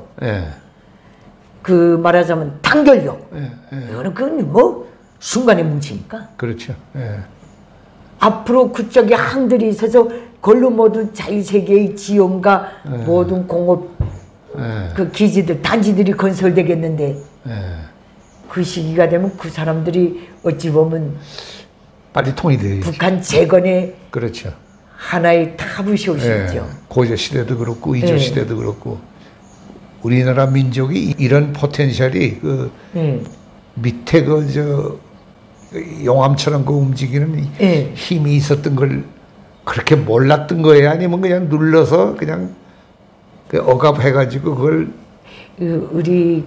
그 말하자면 단결력. 이거는 그건 뭐 순간에 뭉치니까. 그렇죠. 앞으로 그쪽에 항들이 있어서 걸로 모두 자유세계의 지형과 모든 공업 그 기지들 단지들이 건설되겠는데 그 시기가 되면 그 사람들이 어찌 보면 빨리 통일돼야지. 북한 재건의 그렇죠. 하나의 탑을 세울 수 있죠. 고조 시대도 그렇고 이조 시대도 그렇고 우리나라 민족이 이런 포텐셜이 그 밑에 용암처럼 그 움직이는 힘이 있었던 걸 그렇게 몰랐던 거예요? 아니면 그냥 눌러서 그냥 그 억압해가지고 그걸 우리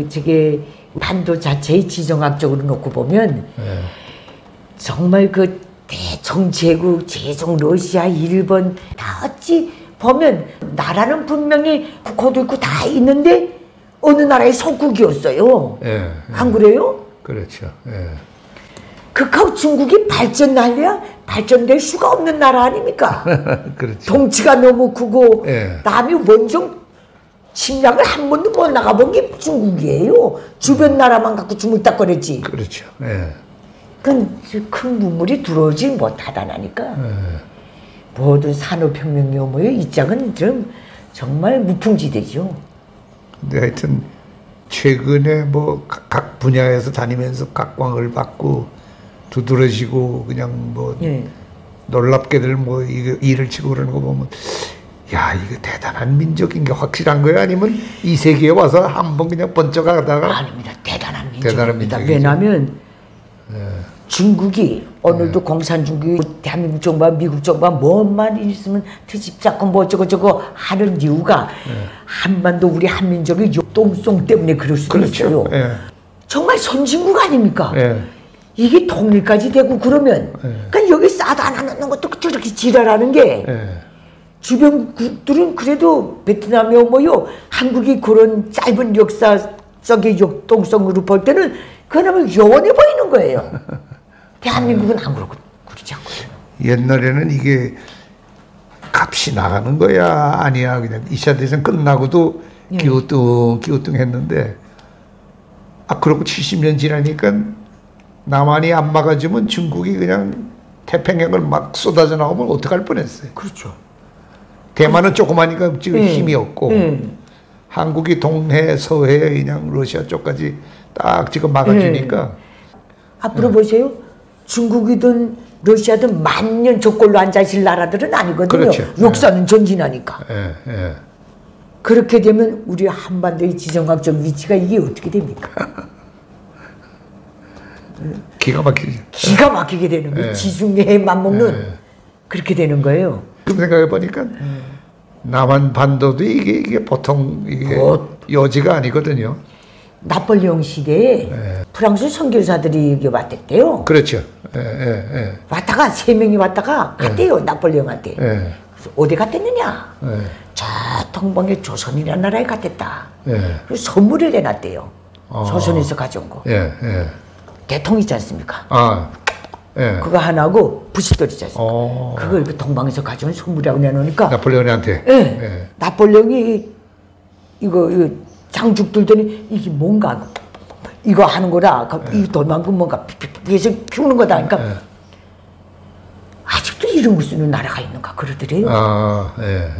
저게 반도 자체의 지정학적으로 놓고 보면 정말 그 대정제국 제종 러시아 일본 다 어찌 보면 나라는 분명히 국호도 있고 다 있는데 어느 나라의 속국이었어요. 안 그래요? 그렇죠. 극하고 중국이 발전하려야 발전될 수가 없는 나라 아닙니까? 그렇죠. 덩치가 너무 크고 남이 원정 침략을 한 번도 못 나가본 게 중국이에요. 주변 나라만 갖고 주물딱거렸지. 그렇죠. 큰 문물이 들어오지 못하다니까. 모든 산업혁명이 오면 이 짝은 좀 정말 무풍지대죠. 근데 하여튼 최근에 뭐 각 분야에서 다니면서 각광을 받고 두드러지고 그냥 뭐 놀랍게들 뭐 일을 치고 그러는 거 보면 야 이거 대단한 민족인 게 확실한 거야? 아니면 이 세계에 와서 한번 그냥 번쩍하다가 아닙니다. 대단한 민족입니다. 왜냐하면 중국이 오늘도 공산 중국이 대한민국 정부와 미국 정부가 뭔만 있으면 트집잡고 뭐 저거 하는 이유가 한반도 우리 한민족의 역동성 때문에 그럴 수도 있어요. 정말 선진국 아닙니까? 이게 통일까지 되고 그러면 그러니까 여기 싸다 하나 넣는 것도 저렇게 지랄하는 게 주변국들은 그래도 베트남이요 뭐요 한국이 그런 짧은 역사적인 역동성으로 볼 때는 그나마 영원해 보이는 거예요. 대한민국은 안 그렇고 그렇지 않거든요. 옛날에는 이게 값이 나가는 거야 아니야 그냥 2차 대전 끝나고도 기우뚱 했는데 그러고 70년 지나니까 남한이 안 막아주면 중국이 그냥 태평양을 막 쏟아져 나오면 어떡할 뻔했어요. 그렇죠. 대만은 조그마니까 지금 힘이 없고 한국이 동해, 서해 그냥 러시아 쪽까지 딱 지금 막아주니까. 앞으로 보세요. 중국이든 러시아든 만년 저꼴로 앉아있을 나라들은 아니거든요. 그렇죠. 역사는 전진하니까. 예. 그렇게 되면 우리 한반도의 지정학적 위치가 이게 어떻게 됩니까? 기가 막히죠. 기가 막히게 되는 거예요. 지중해에 맞먹는 그렇게 되는 거예요. 그 생각해 보니까 남한 반도도 이게 보통 이게 여지가 아니거든요. 나폴레옹 시대에 프랑스 선교사들이 여기 왔댔대요. 그렇죠. 왔다가 3명이 왔다가 갔대요. 나폴레옹한테. 그래서 어디 갔댔느냐? 저 동방의 조선이라는 나라에 갔댔다. 그래서 선물을 내놨대요. 조선에서 가져온 거. 대통 있지 않습니까? 그거 하나하고 부싯돌 있지 않습니까? 그걸 그 동방에서 가져온 선물이라고 내놓으니까 나폴레옹한테. 나폴레옹이 이거 장죽 들더니 이게 뭔가 이거 하는 거라 이 돌만큼 뭔가 피해서 키우는 거다. 그러니까 아직도 이런 거 쓰는 나라가 있는가 그러더래요.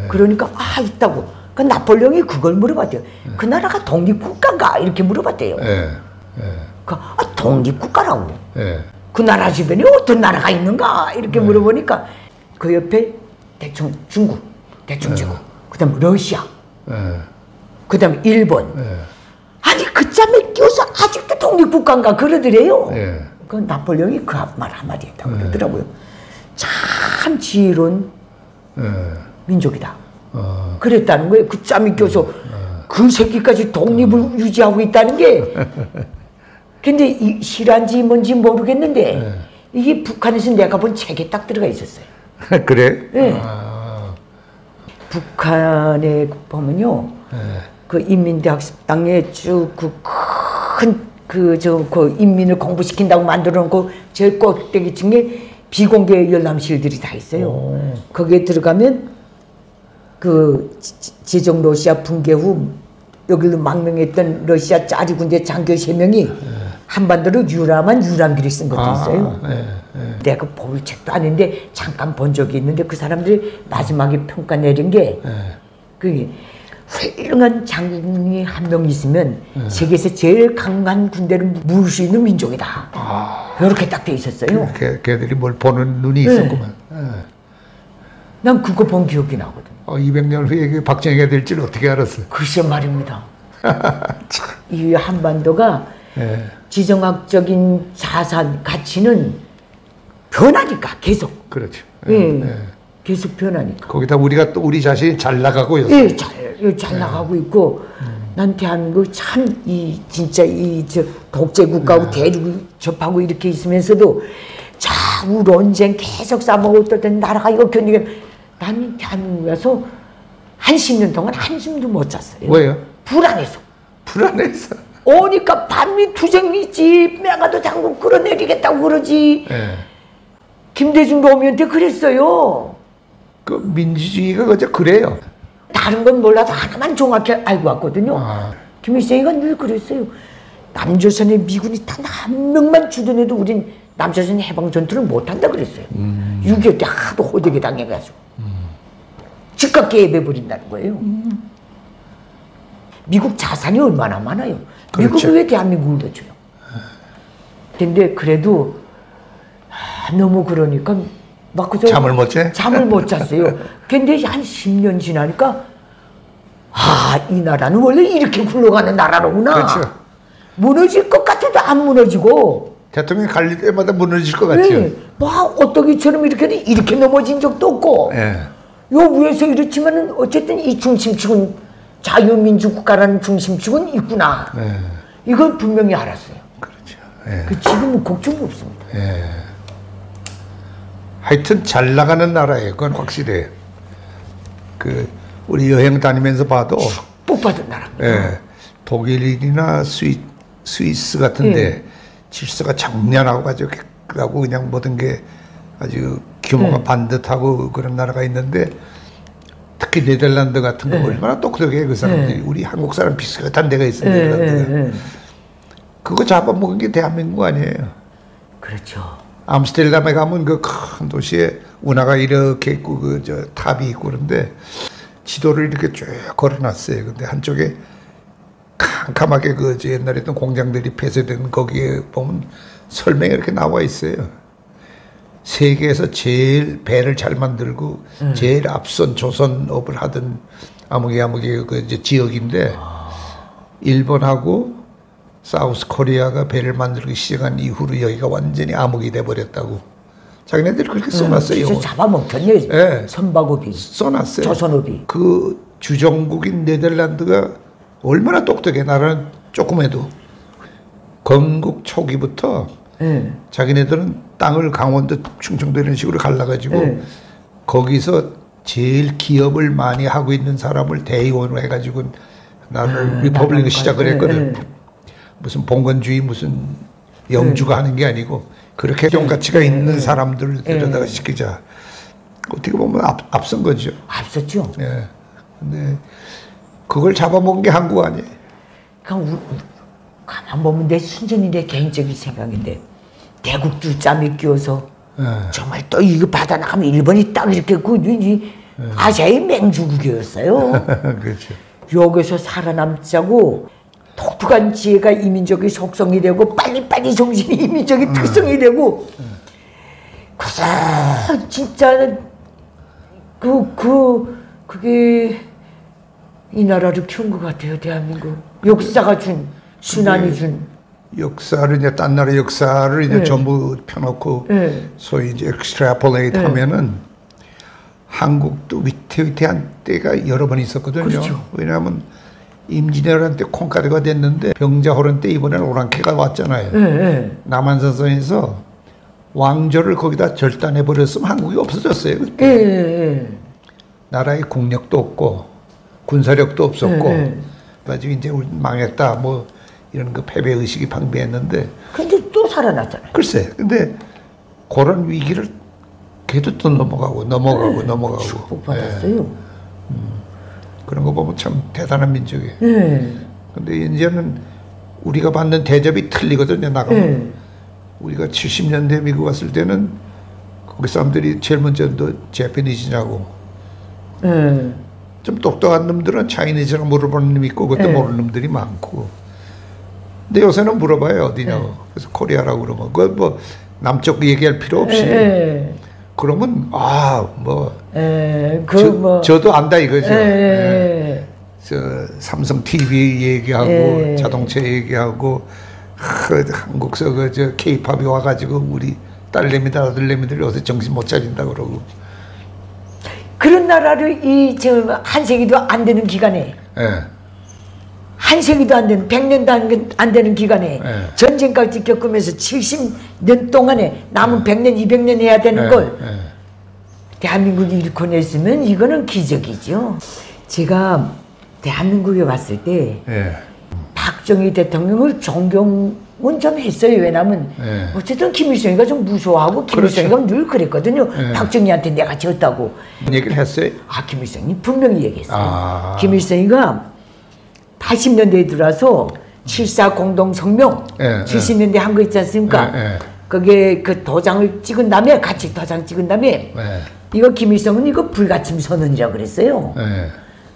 그러니까 있다고. 그 나폴레옹이 그걸 물어봤대요. 그 나라가 독립국가인가 이렇게 물어봤대요. 독립국가라고. 그 나라 주변에 어떤 나라가 있는가 이렇게 물어보니까 그 옆에 대충 중국, 대충 제국, 그다음 러시아, 그다음 일본. 아니 그 짬에 끼워서 아직도 독립국가인가 그러더래요. 그 나폴레옹이 그 말 한마디 했다고 그러더라고요. 참 지혜로운 민족이다. 그랬다는 거예요. 그 짬이 껴서 그 새끼까지 독립을 유지하고 있다는 게. 근데 이 실화인지 뭔지 모르겠는데 이게 북한에서 내가 본 책에 딱 들어가 있었어요. 그래? 네. 북한에 보면요. 그 인민대학습당에 쭉 그 인민을 공부시킨다고 만들어 놓고 제일 꼭대기층에 비공개 열람실들이 다 있어요. 거기에 들어가면 그 제정 러시아 붕괴 후 여기로 망명했던 러시아 짜리 군대 장교 3명이 한반도로 유람한 유람기를 쓴 것도 있어요. 내가 볼 책도 아닌데 잠깐 본 적이 있는데 그 사람들이 마지막에 평가 내린 게 그 훌륭한 장군이 한 명 있으면 세계에서 제일 강한 군대를 물을 수 있는 민족이다. 이렇게 딱 돼 있었어요. 걔들이 뭘 보는 눈이 있었구만. 난 그거 본 기억이 나거든. 200년 후에 박정희가 될 줄 어떻게 알았어? 글쎄 말입니다. 이 한반도가 지정학적인 자산 가치는 변하니까 계속. 그렇죠. 계속 변하니까. 거기다 우리가 또 우리 자신이 잘 나가고 있어요. 잘 나가고 있고 난 대한민국 참 진짜 독재 국가하고 대륙을 접하고 이렇게 있으면서도 자우 논쟁 계속 싸먹었던 나라가 이거 견디게 나는 대한민국에 와서 한 10년 동안 한숨도 못 잤어요. 왜요? 불안해서. 오니까 반미 투쟁이지 메가도 장군 끌어내리겠다고 그러지. 김대중 노무현한테 그랬어요. 그 민주주의가 그저 그래요. 다른 건 몰라도 하나만 정확히 알고 왔거든요. 김일성이가 늘 그랬어요. 남조선의 미군이 단 한 명만 주둔해도 우린 남조선 해방 전투를 못한다 그랬어요. 6.25 때 하도 호되게 당해가지고 즉각 개입해버린다는 거예요. 미국 자산이 얼마나 많아요. 그렇죠. 미국이 왜 대한민국을 더 줘요. 근데 그래도 너무 그러니까 막 그저 잠을 못 잤어요. 잠을 못 잤어요. 근데 한 10년 지나니까 이 나라는 원래 이렇게 굴러가는 나라로구나. 그렇죠. 무너질 것 같아도 안 무너지고. 대통령이 갈릴 때마다 무너질 것 같아요. 막 어떠기처럼 이렇게 넘어진 적도 없고. 요 위에서 이렇지만은 어쨌든 이 중심축은 자유민주국가라는 중심축은 있구나. 이걸 분명히 알았어요. 그렇죠. 지금은 걱정이 없습니다. 하여튼 잘 나가는 나라예요. 그건 확실해요. 우리 여행 다니면서 봐도 축복받은 나라입니다. 독일이나 스위스 같은데 질서가 정연하고 아주 깨끗하고 그냥 모든 게 아주 규모가 반듯하고 그런 나라가 있는데 특히 네덜란드 같은 거 얼마나 똑똑해 그 사람들이. 우리 한국 사람 비슷한 데가 있어요. 네덜란드가. 그거 잡아먹은 게 대한민국 아니에요. 그렇죠. 암스테르담에 가면 그 큰 도시에 운하가 이렇게 있고 그 탑이 있고 그런데 지도를 이렇게 쭉 걸어놨어요. 근데 한쪽에 캄캄하게 그 옛날에 있던 공장들이 폐쇄된 거기에 보면 설명이 이렇게 나와 있어요. 세계에서 제일 배를 잘 만들고 제일 앞선 조선업을 하던 아무개 그 이제 지역인데 일본하고 사우스 코리아가 배를 만들기 시작한 이후로 여기가 완전히 암흑이 돼버렸다고. 자기네들이 그렇게 써놨어요. 진짜 잡아먹혔네. 네. 선박업이. 써놨어요. 조선업이. 그 주정국인 네덜란드가 얼마나 똑똑해. 나라는 조금해도. 건국 초기부터 자기네들은 땅을 강원도 충청도 이런 식으로 갈라가지고 거기서 제일 기업을 많이 하고 있는 사람을 대의원으로 해가지고 나라를 리퍼블릭을 시작을 했거든. 무슨 봉건주의 무슨 영주가 하는 게 아니고 그렇게 좀 가치가 있는 사람들을 데려다가 시키자. 어떻게 보면 앞선 거죠. 앞섰죠. 예. 근데 그걸 잡아먹은 게 한국 아니에요. 그러니까 가만 보면 내 순전히 내 개인적인 생각인데 대국주 짬이 끼워서 정말 또 이거 받아 나가면 일본이 딱 이렇게 아시아의 맹주국이었어요. 그렇죠. 여기서 살아남자고 독특한 지혜가 이민족의 속성이 되고 빨리빨리 정신이 이민족의 특성이 되고 그래서 진짜 그게 이 나라를 키운 것 같아요. 대한민국 역사가 준 순환이 준 역사를 이제 딴 나라 역사를 이제 전부 펴놓고 소위 이제 엑스트라폴레이트 하면은 한국도 위태위태한 때가 여러 번 있었거든요. 그렇죠. 왜냐하면 임진왜란 때 콩가루가 됐는데 병자호란 때 이번에는 오랑캐가 왔잖아요. 남한산성에서 왕조를 거기다 절단해 버렸으면 한국이 없어졌어요. 그때. 나라의 국력도 없고 군사력도 없었고 가지고 이제 우리 망했다 뭐 이런 그 패배 의식이 방비했는데. 근데 또 살아났잖아요. 글쎄, 근데 그런 위기를 걔도 또 넘어가고. 축복받았어요. 그런 거 보면 참 대단한 민족이에요. 근데 이제는 우리가 받는 대접이 틀리거든요, 나가면. 우리가 70년대 미국 왔을 때는 거기 사람들이 제일 먼저 너 재패니즈냐고. 좀 똑똑한 놈들은 차이니즈라고 물어보는 놈이 있고 그것도 모르는 놈들이 많고. 근데 요새는 물어봐요, 어디냐고. 그래서 코리아라고 그러면 그거 뭐 남쪽 얘기할 필요 없이. 그러면 저도 안다 이거죠. 저 삼성 TV 얘기하고 자동차 얘기하고 한국서 저 K-팝이 와가지고 우리 딸내미들 아들내미들이 요새 정신 못 차린다 그러고. 그런 나라를 한 세기도 안 되는 기간에 한 세기도 안 되는 100년도 안 되는 기간에 전쟁까지 겪으면서 70년 동안에 남은 100년 200년 해야 되는 걸 대한민국이 일궈냈으면 이거는 기적이죠. 제가 대한민국에 왔을 때 박정희 대통령을 존경은 좀 했어요. 왜냐하면 어쨌든 김일성이가 좀 무서워하고 김일성이가 늘 그랬거든요. 박정희한테 내가 졌다고. 얘기를 했어요? 김일성이 분명히 얘기했어요. 김일성이가 80년대에 들어와서 7.4 공동성명 70년대 한 거 있지 않습니까? 거기에 그 도장을 찍은 다음에 같이 도장 찍은 다음에 이거 김일성은 이거 불가침 선언이라고 그랬어요.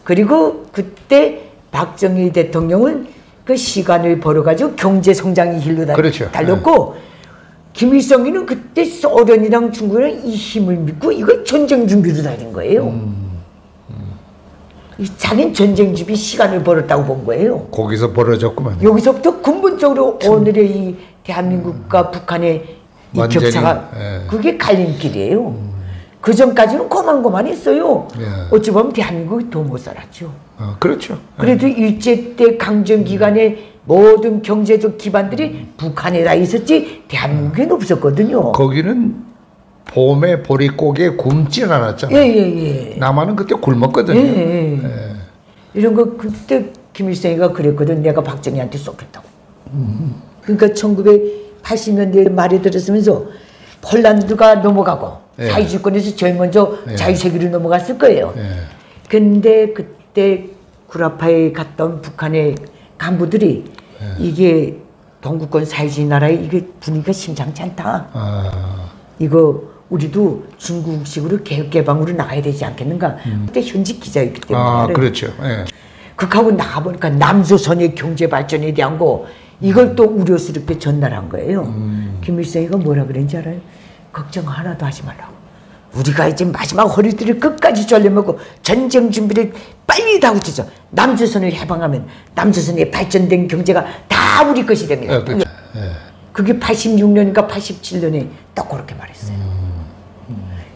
그리고 그때 박정희 대통령은 그 시간을 벌어가지고 경제 성장의 길로 달렸고 김일성이는 그때 소련이랑 중국이랑 이 힘을 믿고 이걸 전쟁 준비로 달린 거예요. 자기는 전쟁 준비 시간을 벌었다고 본 거예요. 거기서 벌어졌구만. 여기서부터 근본적으로 오늘의 이 대한민국과 북한의 이 격차가 그게 갈림길이에요. 그 전까지는 고만고만했어요. 어찌 보면 대한민국이 더 못 살았죠. 그렇죠. 그래도 일제 때 강점 기간에 모든 경제적 기반들이 북한에 다 있었지 대한민국에는 없었거든요. 거기는 봄에 보릿고개에 굶진 않았잖아요. 남한은 그때 굶었거든요. 이런 거 그때 김일성이가 그랬거든. 내가 박정희한테 쏘겠다고. 그러니까 1980년대 말에 들었으면서 폴란드가 넘어가고 자유주권에서 제일 먼저 자유세계로 넘어갔을 거예요. 근데 그때 구라파에 갔던 북한의 간부들이 이게 동구권 사회주의 나라에 이게 분위기가 심상치 않다. 이거 우리도 중국식으로 개혁개방으로 나가야 되지 않겠는가. 그때 현직 기자였기 때문에. 그렇죠. 예. 극하고 나가보니까 남조선의 경제 발전에 대한 거 이걸 또 우려스럽게 전달한 거예요. 김일성이가 뭐라 그랬는지 알아요? 걱정 하나도 하지 말라고. 우리가 이제 마지막 허리띠를 끝까지 졸려먹고 전쟁 준비를 빨리 다 붙이죠. 남조선을 해방하면 남조선의 발전된 경제가 다 우리 것이 됩니다. 그렇죠. 예. 그게 86년인가 87년에 딱 그렇게 말했어요.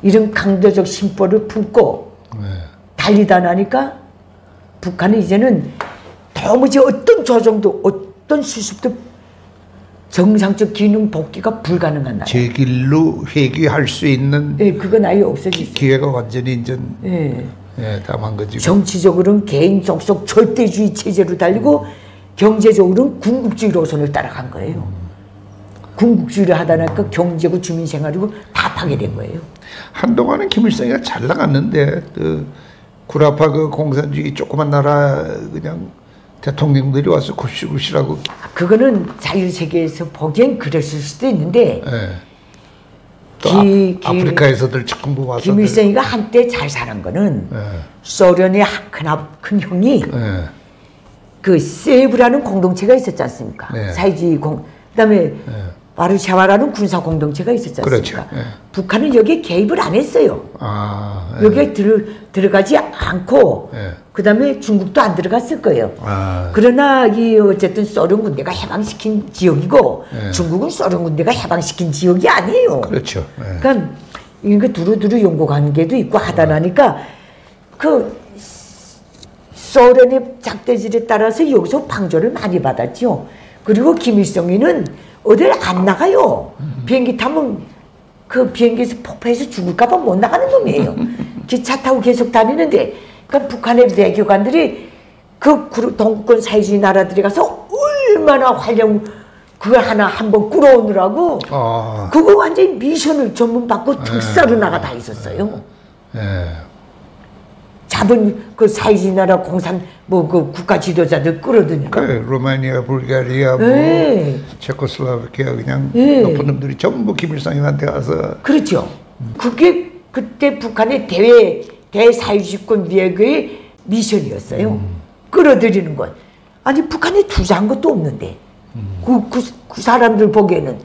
이런 강도적 심보를 품고 달리다 나니까 북한은 이제는 도무지 어떤 조정도 어떤 수습도 정상적 기능 복귀가 불가능한 나라. 제 길로 회귀할 수 있는 그건 아예 없어졌어요. 기회가 완전히 이제 다 망가지고. 정치적으로는 개인 속속 절대주의 체제로 달리고 경제적으로는 군국주의 노선을 따라간 거예요. 군국주의를 하다 보니까 경제고 주민생활이고 다 파괴된 거예요. 한동안은 김일성이가 잘 나갔는데 그 구라파 그 공산주의 조그만 나라 그냥 대통령들이 와서 굽시굽시라고. 그거는 자유세계에서 보기엔 그랬을 수도 있는데 또 아프리카에서들 조금 와서 김일성이가 한때 잘 사는 거는 소련의 큰 형이 그 세브라는 공동체가 있었지 않습니까? 사회주의 그다음에 와르샤와라는 군사 공동체가 있었지 않습니까? 그렇죠. 북한은 여기에 개입을 안 했어요. 여기에 들어가지 않고 그다음에 중국도 안 들어갔을 거예요. 그러나 이 어쨌든 소련 군대가 해방시킨 지역이고 중국은 소련 군대가 해방시킨 지역이 아니에요. 그렇죠. 그러니까 이거 두루두루 연고 관계도 있고 하다 나니까 그 소련의 작대질에 따라서 여기서 방조를 많이 받았죠. 그리고 김일성이는 어딜 안 나가요. 비행기 타면 그 비행기에서 폭파해서 죽을까봐 못 나가는 놈이에요. 기차 타고 계속 다니는데, 그러니까 북한의 외교관들이 그 동구권 사회주의 나라들에 가서 얼마나 그걸 하나 한번 끌어오느라고 그거 완전히 미션을 전문받고 특사로 나가 다 있었어요. 잡은 그 사회주의 나라 공산 그 국가 지도자들 끌어들니까. 로마니아, 불가리아, 체코슬로바키아 그냥 높은 놈들이 전부 김일성한테 가서. 그렇죠. 그게 그때 북한의 대사회주의권 외교의 미션이었어요. 끌어들이는 건. 아니 북한에 투자한 것도 없는데 그 사람들 보기에는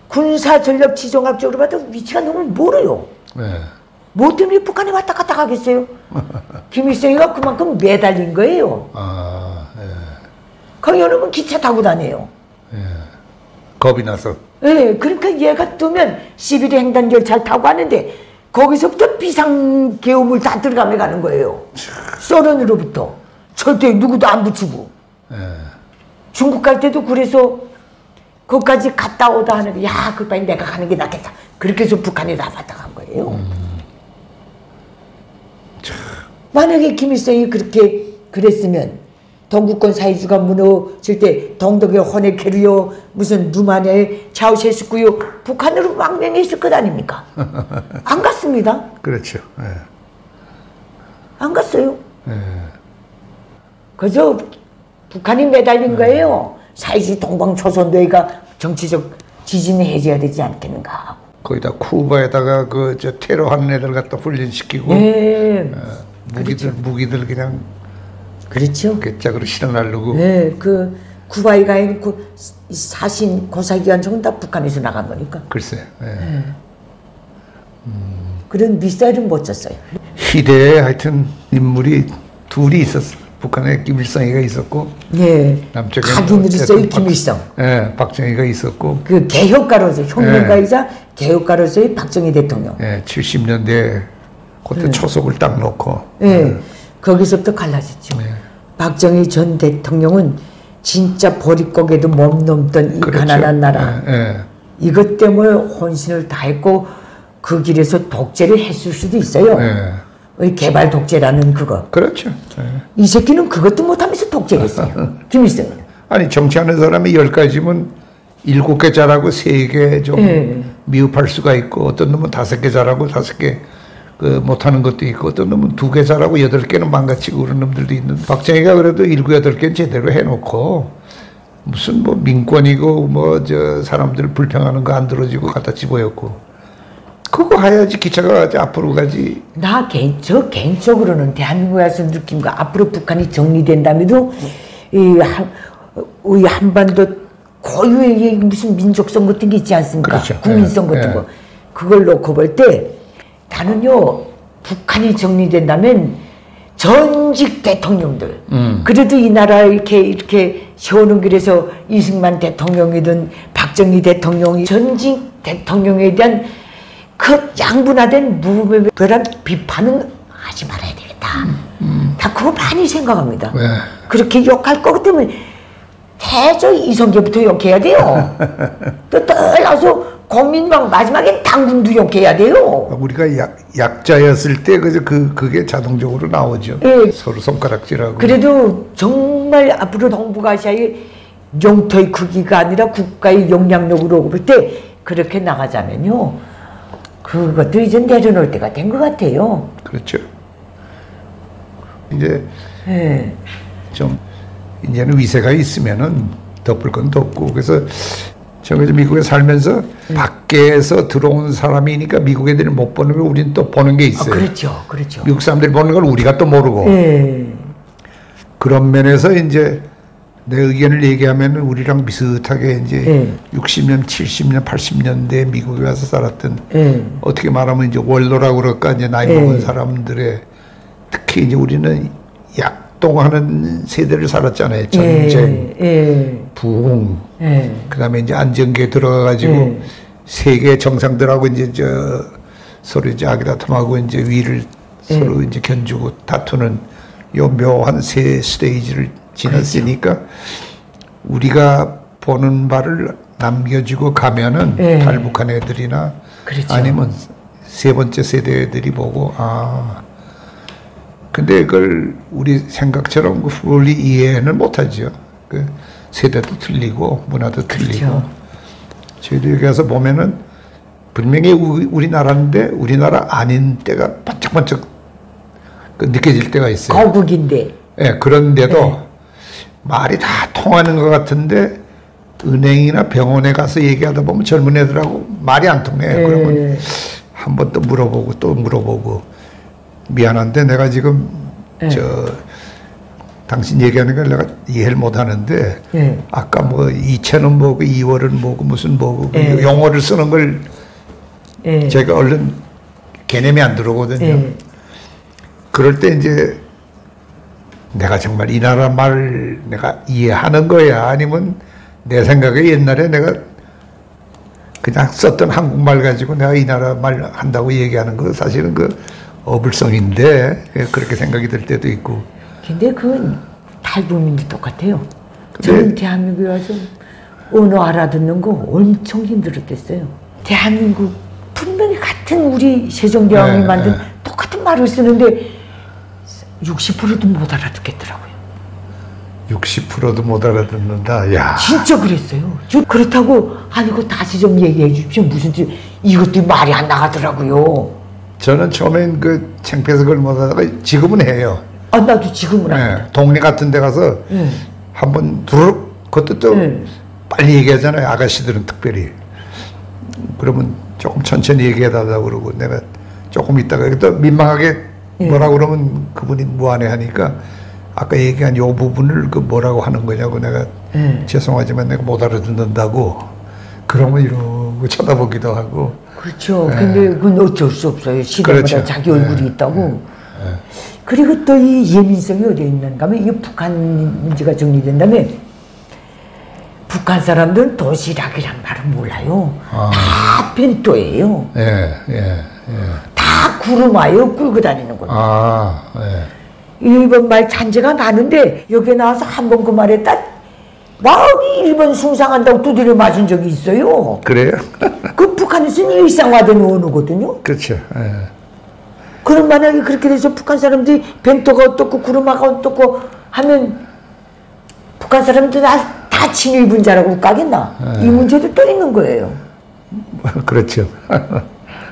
군사 전력 지정학적으로 봐도 위치가 너무 멀어요. 뭐 때문에 북한에 왔다 갔다 가겠어요? 김일성이가 그만큼 매달린 거예요. 거기 여러분 기차 타고 다녀요. 겁이 나서. 그러니까 얘가 뜨면 11회 횡단 열차를 타고 가는데 거기서부터 비상계엄을 다 들어가며 가는 거예요. 소련으로부터. 절대 누구도 안 붙이고. 중국 갈 때도 그래서 거기까지 갔다 오다 하는 거, 야, 그 빨리 내가 가는 게 낫겠다. 그렇게 해서 북한에 다 왔다 간 거예요. 만약에 김일성이 그렇게 그랬으면 동구권 사회주의가 무너질 때 동독의 호네케르요 무슨 루마니아의 차우셰스쿠요 북한으로 망명했을 것 아닙니까? 안 갔습니다. 그렇죠. 안 갔어요. 그저 북한이 매달린 거예요. 사회주의 동방초선대회가 정치적 지진을 해줘야 되지 않겠는가. 거기다 쿠바에다가 저 테러하는 애들 갖다 훈련시키고 무기들 그냥 그렇죠. 개짝으로 실어나르고. 그 쿠바에 가 있는 그 사신 고사기관 정은 다 북한에서 나간 거니까. 글쎄. 그런 미사일은 못 쳤어요. 희대에 하여튼 인물이 둘이 있었어요. 북한에 김일성이가 있었고, 남쪽에 각인으로 써요 김일성. 박정희가 있었고, 그 개혁가로서 혁명가이자 개혁가로서의 박정희 대통령. 70년대 그때 초석을 딱 놓고. 거기서부터 갈라졌죠. 박정희 전 대통령은 진짜 보릿고개도 못 넘던 이 그렇죠. 가난한 나라. 이것 때문에 혼신을 다했고 그 길에서 독재를 했을 수도 있어요. 개발 독재라는 그거. 그렇죠. 이 새끼는 그것도 못하면서 독재했어요. 김일성은. 아니 정치하는 사람이 10가지면 7개 잘하고 3개 좀 미흡할 수가 있고 어떤 놈은 5개 잘하고 5개 못하는 것도 있고 어떤 놈은 2개 잘하고 8개는 망가치고 그런 놈들도 있는데 박정희가 그래도 7, 8개는 제대로 해놓고 무슨 뭐 민권이고 뭐 저 사람들 불평하는 거 안 들어주고 갖다 집어였고 그거 해야지 기차가 가지 앞으로 가지. 저 개인적으로는 대한민국에서 느낀 거 앞으로 북한이 정리된다면도 이 한반도 고유의 무슨 민족성 같은 게 있지 않습니까? 그렇죠. 국민성 같은 거 그걸 놓고 볼 때 나는요 북한이 정리된다면 전직 대통령들 그래도 이 나라 이렇게 세우는 길에서 이승만 대통령이든 박정희 대통령이 전직 대통령에 대한 그 양분화된 무분별한 비판은 하지 말아야 되겠다. 다 그거 많이 생각합니다. 네. 그렇게 욕할 거 같으면 대저 이성계부터 욕해야 돼요. 또 떠나서国民당 마지막엔 당군도 욕해야 돼요. 우리가 약자였을 때 그게 자동적으로 나오죠. 네. 서로 손가락질하고. 그래도 정말 앞으로 동북아시아의 영토의 크기가 아니라 국가의 영향력으로 볼 때 그렇게 나가자면요. 그것도 이제 내려놓을 때가 된 것 같아요. 그렇죠. 이제 네. 좀 이제는 위세가 있으면은 덮을 건 덮고 그래서 제가 이제 미국에 살면서 밖에서 들어온 사람이니까 미국 애들이 못 보는 걸 우리는 또 보는 게 있어요. 그렇죠, 그렇죠. 미국 사람들이 보는 걸 우리가 또 모르고. 그런 면에서 이제 내 의견을 얘기하면 우리랑 비슷하게 이제 60년, 70년, 80년대 미국에 와서 살았던 어떻게 말하면 이제 원로라고 그럴까 이제 나이 먹은 사람들의 특히 이제 우리는 약동하는 세대를 살았잖아요. 전쟁, 부흥, 그다음에 이제 안정기에 들어가가지고 세계 정상들하고 이제 서로 이제 아기다툼하고 이제 위를 서로 이제 견주고 다투는 요 묘한 세 스테이지를 지났으니까 그렇죠. 우리가 보는 바를 남겨주고 가면은 탈북한 애들이나 그렇죠. 아니면 세 번째 세대 애들이 보고 근데 그걸 우리 생각처럼 fully 이해는 못하죠. 그 세대도 틀리고 문화도 틀리고 그렇죠. 저희도 여기 와서 보면은 분명히 우리나라인데 우리나라 아닌 때가 번쩍번쩍 느껴질 때가 있어요. 거국인데. 네, 그런데도 말이 다 통하는 것 같은데 은행이나 병원에 가서 얘기하다 보면 젊은 애들하고 말이 안 통해. 그러면 한 번 또 물어보고 또 물어보고 미안한데 내가 지금 당신 얘기하는 걸 내가 이해를 못 하는데 아까 뭐 2천은 뭐고 2월은 뭐고 무슨 뭐고 용어를 쓰는 걸 제가 얼른 개념이 안 들어오거든요. 그럴 때 이제 내가 정말 이 나라 말을 내가 이해하는 거야 아니면 내 생각에 옛날에 내가 그냥 썼던 한국말 가지고 내가 이 나라 말 한다고 얘기하는 거 사실은 그 어불성인데 그렇게 생각이 들 때도 있고. 근데 그건 탈북민도 똑같아요. 저는 대한민국에 와서 언어 알아듣는 거 엄청 힘들었겠어요. 대한민국 분명히 같은 우리 세종대왕이 만든 똑같은 말을 쓰는데 60%도 못 알아듣겠더라고요. 60%도 못 알아듣는다. 야. 진짜 그랬어요. 저 그렇다고 이거 다시 좀 얘기해 주십시오. 무슨 이것도 말이 안 나가더라고요. 저는 처음엔 그 창피해서 그걸 못 하다가 지금은 해요. 나도 지금은 안 해요. 동네 같은 데 가서 한번 두룩 그것도 또 빨리 얘기하잖아요. 아가씨들은 특별히. 그러면 조금 천천히 얘기해 달라고 그러고 내가 조금 있다가 또 민망하게 뭐라고 그러면 그분이 무안해 하니까 아까 얘기한 요 부분을 그 뭐라고 하는 거냐고 내가 죄송하지만 내가 못 알아듣는다고 그러면 이러고 쳐다보기도 하고. 그렇죠. 근데 그건 어쩔 수 없어요. 시대마다 그렇죠. 자기 얼굴이 있다고. 그리고 또 이 예민성이 어디에 있는가 하면 이 북한 문제가 정리된다면 북한 사람들은 도시락이란 말을 몰라요. 다 벤토예요. 다 구르마요 끌고 다니는 겁니다. 일본 말 잔재가 많은데 여기 나와서 한 번 그 말에 딱 막 일본 숭상한다고 두드려 맞은 적이 있어요. 그래요? 그 북한에서는 일상화된 언어거든요. 그렇죠. 그럼 만약에 그렇게 돼서 북한 사람들이 벤토가 어떻고 구르마가 어떻고 하면 북한 사람들 다 친일분자라고 까겠나? 이 문제도 또 있는 거예요. 그렇죠.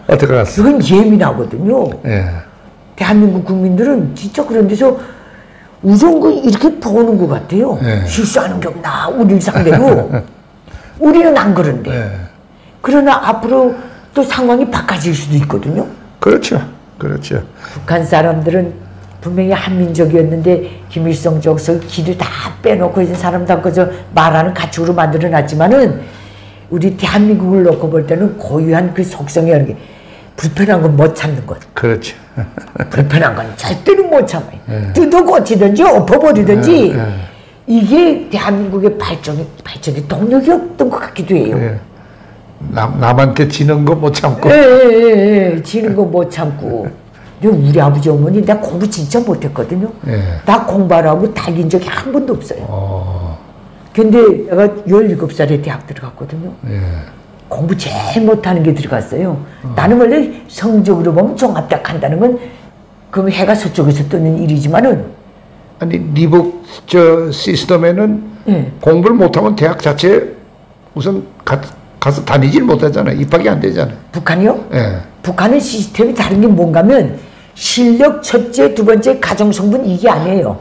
어떻게 알았어? 이건 예민하거든요. 대한민국 국민들은 진짜 그런 데서 우선 이렇게 보는 것 같아요. 실수하는 게 없나 우리를 상대로. 우리는 안 그런데. 그러나 앞으로 또 상황이 바꿔질 수도 있거든요. 그렇죠. 그렇죠. 북한 사람들은 분명히 한민족이었는데 김일성 저기서 기를 다 빼놓고 이제 사람들 그저 말하는 가축으로 만들어놨지만은 우리 대한민국을 놓고 볼 때는 고유한 그 속성이라는 게 불편한 건 못 참는 것. 그렇죠. 불편한 건 절대로 못 참아요. 뜯어 고치든지 엎어버리든지 이게 대한민국의 발전의 동력이었던 것 같기도 해요. 남한테 지는 거 못 참고. 지는 거 못 참고. 근데 우리 아버지 어머니 나 공부 진짜 못했거든요. 나 공부하라고 달린 적이 한 번도 없어요. 근데 내가 17살에 대학 들어갔거든요. 공부 제일 못하는 게 들어갔어요. 나는 원래 성적으로 보면 종합대학 간다는 건 그럼 해가 서쪽에서 뜨는 일이지만은 아니 리복 저 시스템에는 공부를 못하면 대학 자체 우선 가서 다니질 못하잖아. 입학이 안 되잖아. 북한이요? 북한은 시스템이 다른 게 뭔가면 실력 첫째, 두 번째 가정 성분 이게 아니에요.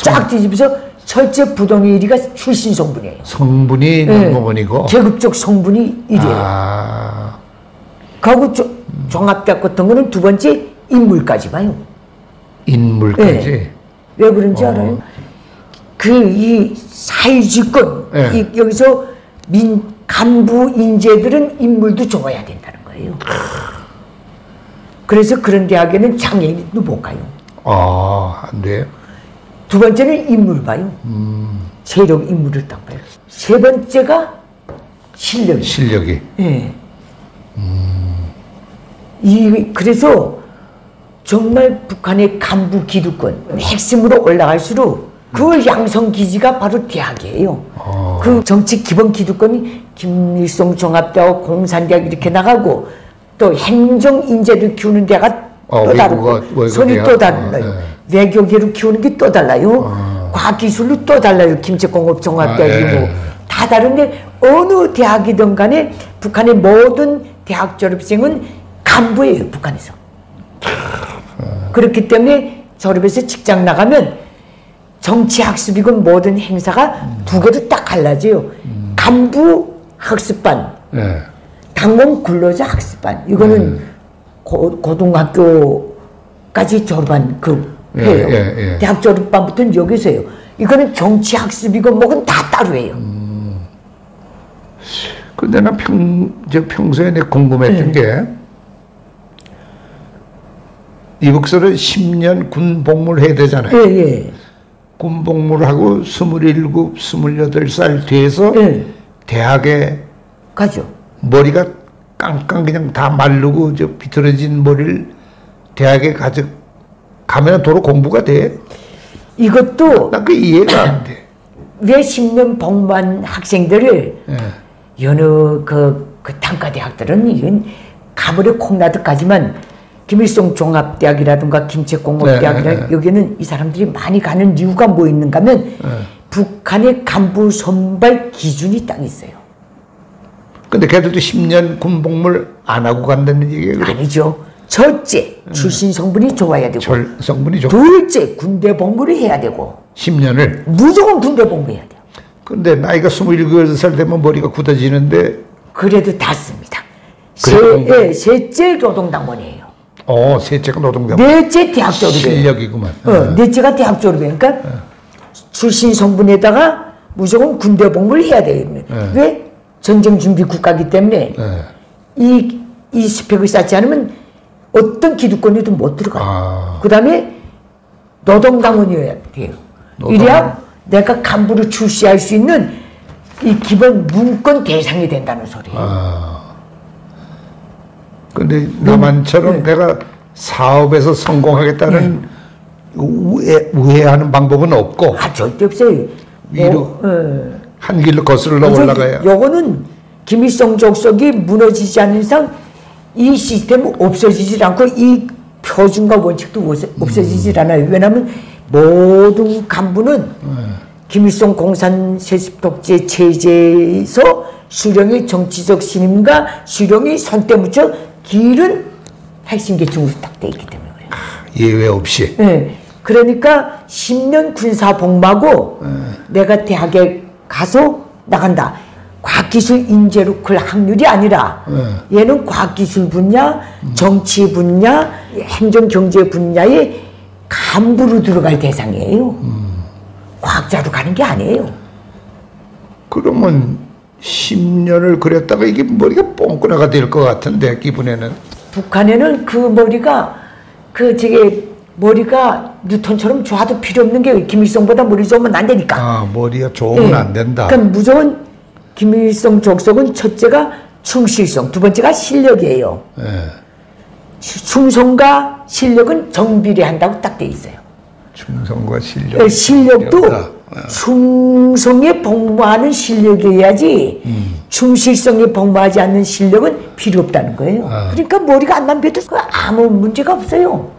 쫙 뒤집어서 첫째 부동의 1위가 출신 성분이에요. 성분이 넘버원이고 계급적 성분이 1위예요. 그리고 종합대학 같은 거는 두 번째 인물까지 봐요. 인물까지? 왜 그런지 알아요? 이 사회주권 여기서 간부 인재들은 인물도 좋아야 된다는 거예요. 그래서 그런 대학에는 장애인도 못 가요. 안 돼요? 두 번째는 인물 봐요. 세력 인물을 딱 봐요. 세 번째가 실력이에요. 실력이. 그래서 정말 북한의 간부 기득권 핵심으로 올라갈수록 그 양성 기지가 바로 대학이에요. 그 정치 기본 기득권이 김일성 종합대학, 공산대학 이렇게 나가고 또 행정 인재를 키우는 데가 또 다르고 손이 또 달라요. 외교계로 키우는 게 또 달라요. 과학기술로 또 달라요. 김제공업 종합대학이고 다 다른데 어느 대학이든 간에 북한의 모든 대학 졸업생은 간부예요. 북한에서. 그렇기 때문에 졸업해서 직장 나가면 정치학습이건 모든 행사가 두 개로 딱 갈라져요. 간부 학습반, 당공 근로자 학습반. 이거는 고등학교까지 졸업한 해요. 대학 졸업반부터는 여기서 해요. 이거는 정치학습이건 뭐건 다 따로 해요. 근데 난 평소에 내가 궁금했던 게 이북서를 10년 군 복무를 해야 되잖아요. 군 복무를 하고 27, 28살 돼서 대학에 가죠. 머리가 깡깡 그냥 다 마르고 저 비틀어진 머리를 대학에 가면 도로 공부가 돼? 이것도 난 그 이해가 안 돼. 왜 10년 복무한 학생들을 여느 그 단과대학들은 이건 가물에 콩나듯까지만 김일성 종합대학이라든가 김제공업대학이라 여기는 이 사람들이 많이 가는 이유가 뭐 있는가 하면 북한의 간부 선발 기준이 딱 있어요. 근데 걔들도 10년 군 복무를 안 하고 간다는 얘기예요? 아니죠. 첫째, 출신 성분이 좋아야 되고 성분이 좋고 둘째, 군대 복무를 해야 되고 10년을? 무조건 군대 복무해야 돼요. 근데 나이가 27살 되면 머리가 굳어지는데 그래도 닿습니다. 셋째 노동당원이에요. 셋째가 노동당. 넷째 대학 졸업이에요. 실력이구만. 넷째가 대학 졸업이에요. 그러니까 출신 성분에다가 무조건 군대 복무를 해야 돼요. 왜? 전쟁 준비 국가이기 때문에 이 스펙을 쌓지 않으면 어떤 기득권에도 못 들어가요. 그 다음에 노동당원이어야 돼요. 이래야 내가 간부를 출시할 수 있는 이 기본 문건 대상이 된다는 소리예요. 근데 남한처럼 내가 사업에서 성공하겠다는 우회하는 방법은 없고 절대 없어요. 위로 한 길로 거슬러 올라가야. 요거는 김일성 족속이 무너지지 않는 이상 이 시스템은 없어지질 않고 이 표준과 원칙도 없어지질 않아요. 왜냐하면 모든 간부는 김일성 공산 세습 독재 체제에서 수령의 정치적 신임과 수령의 손때 묻혀 길은 핵심 계층으로 딱 돼 있기 때문에 그래요. 예외 없이. 네. 그러니까 10년 군사 복무하고 내가 대학에 가서 나간다. 과학기술 인재로 클 확률이 아니라 얘는 과학기술 분야, 정치 분야, 행정경제 분야의 간부로 들어갈 대상이에요. 과학자로 가는 게 아니에요. 그러면 10년을 그렸다가 이게 머리가 뽕꾸나가 될 것 같은데 기분에는. 북한에는 그 머리가 머리가 뉴턴처럼 좋아도 필요 없는 게 김일성보다 머리 좋으면 안 되니까. 아, 머리가 좋으면 안 된다. 그러니까 무조건 김일성 족속은 첫째가 충실성, 두 번째가 실력이에요. 충성과 실력은 정비례한다고 딱 돼 있어요. 충성과 실력. 실력도 충성에 복무하는 실력이어야지 충실성에 복무하지 않는 실력은 필요 없다는 거예요. 그러니까 머리가 안 남겨도 아무 문제가 없어요.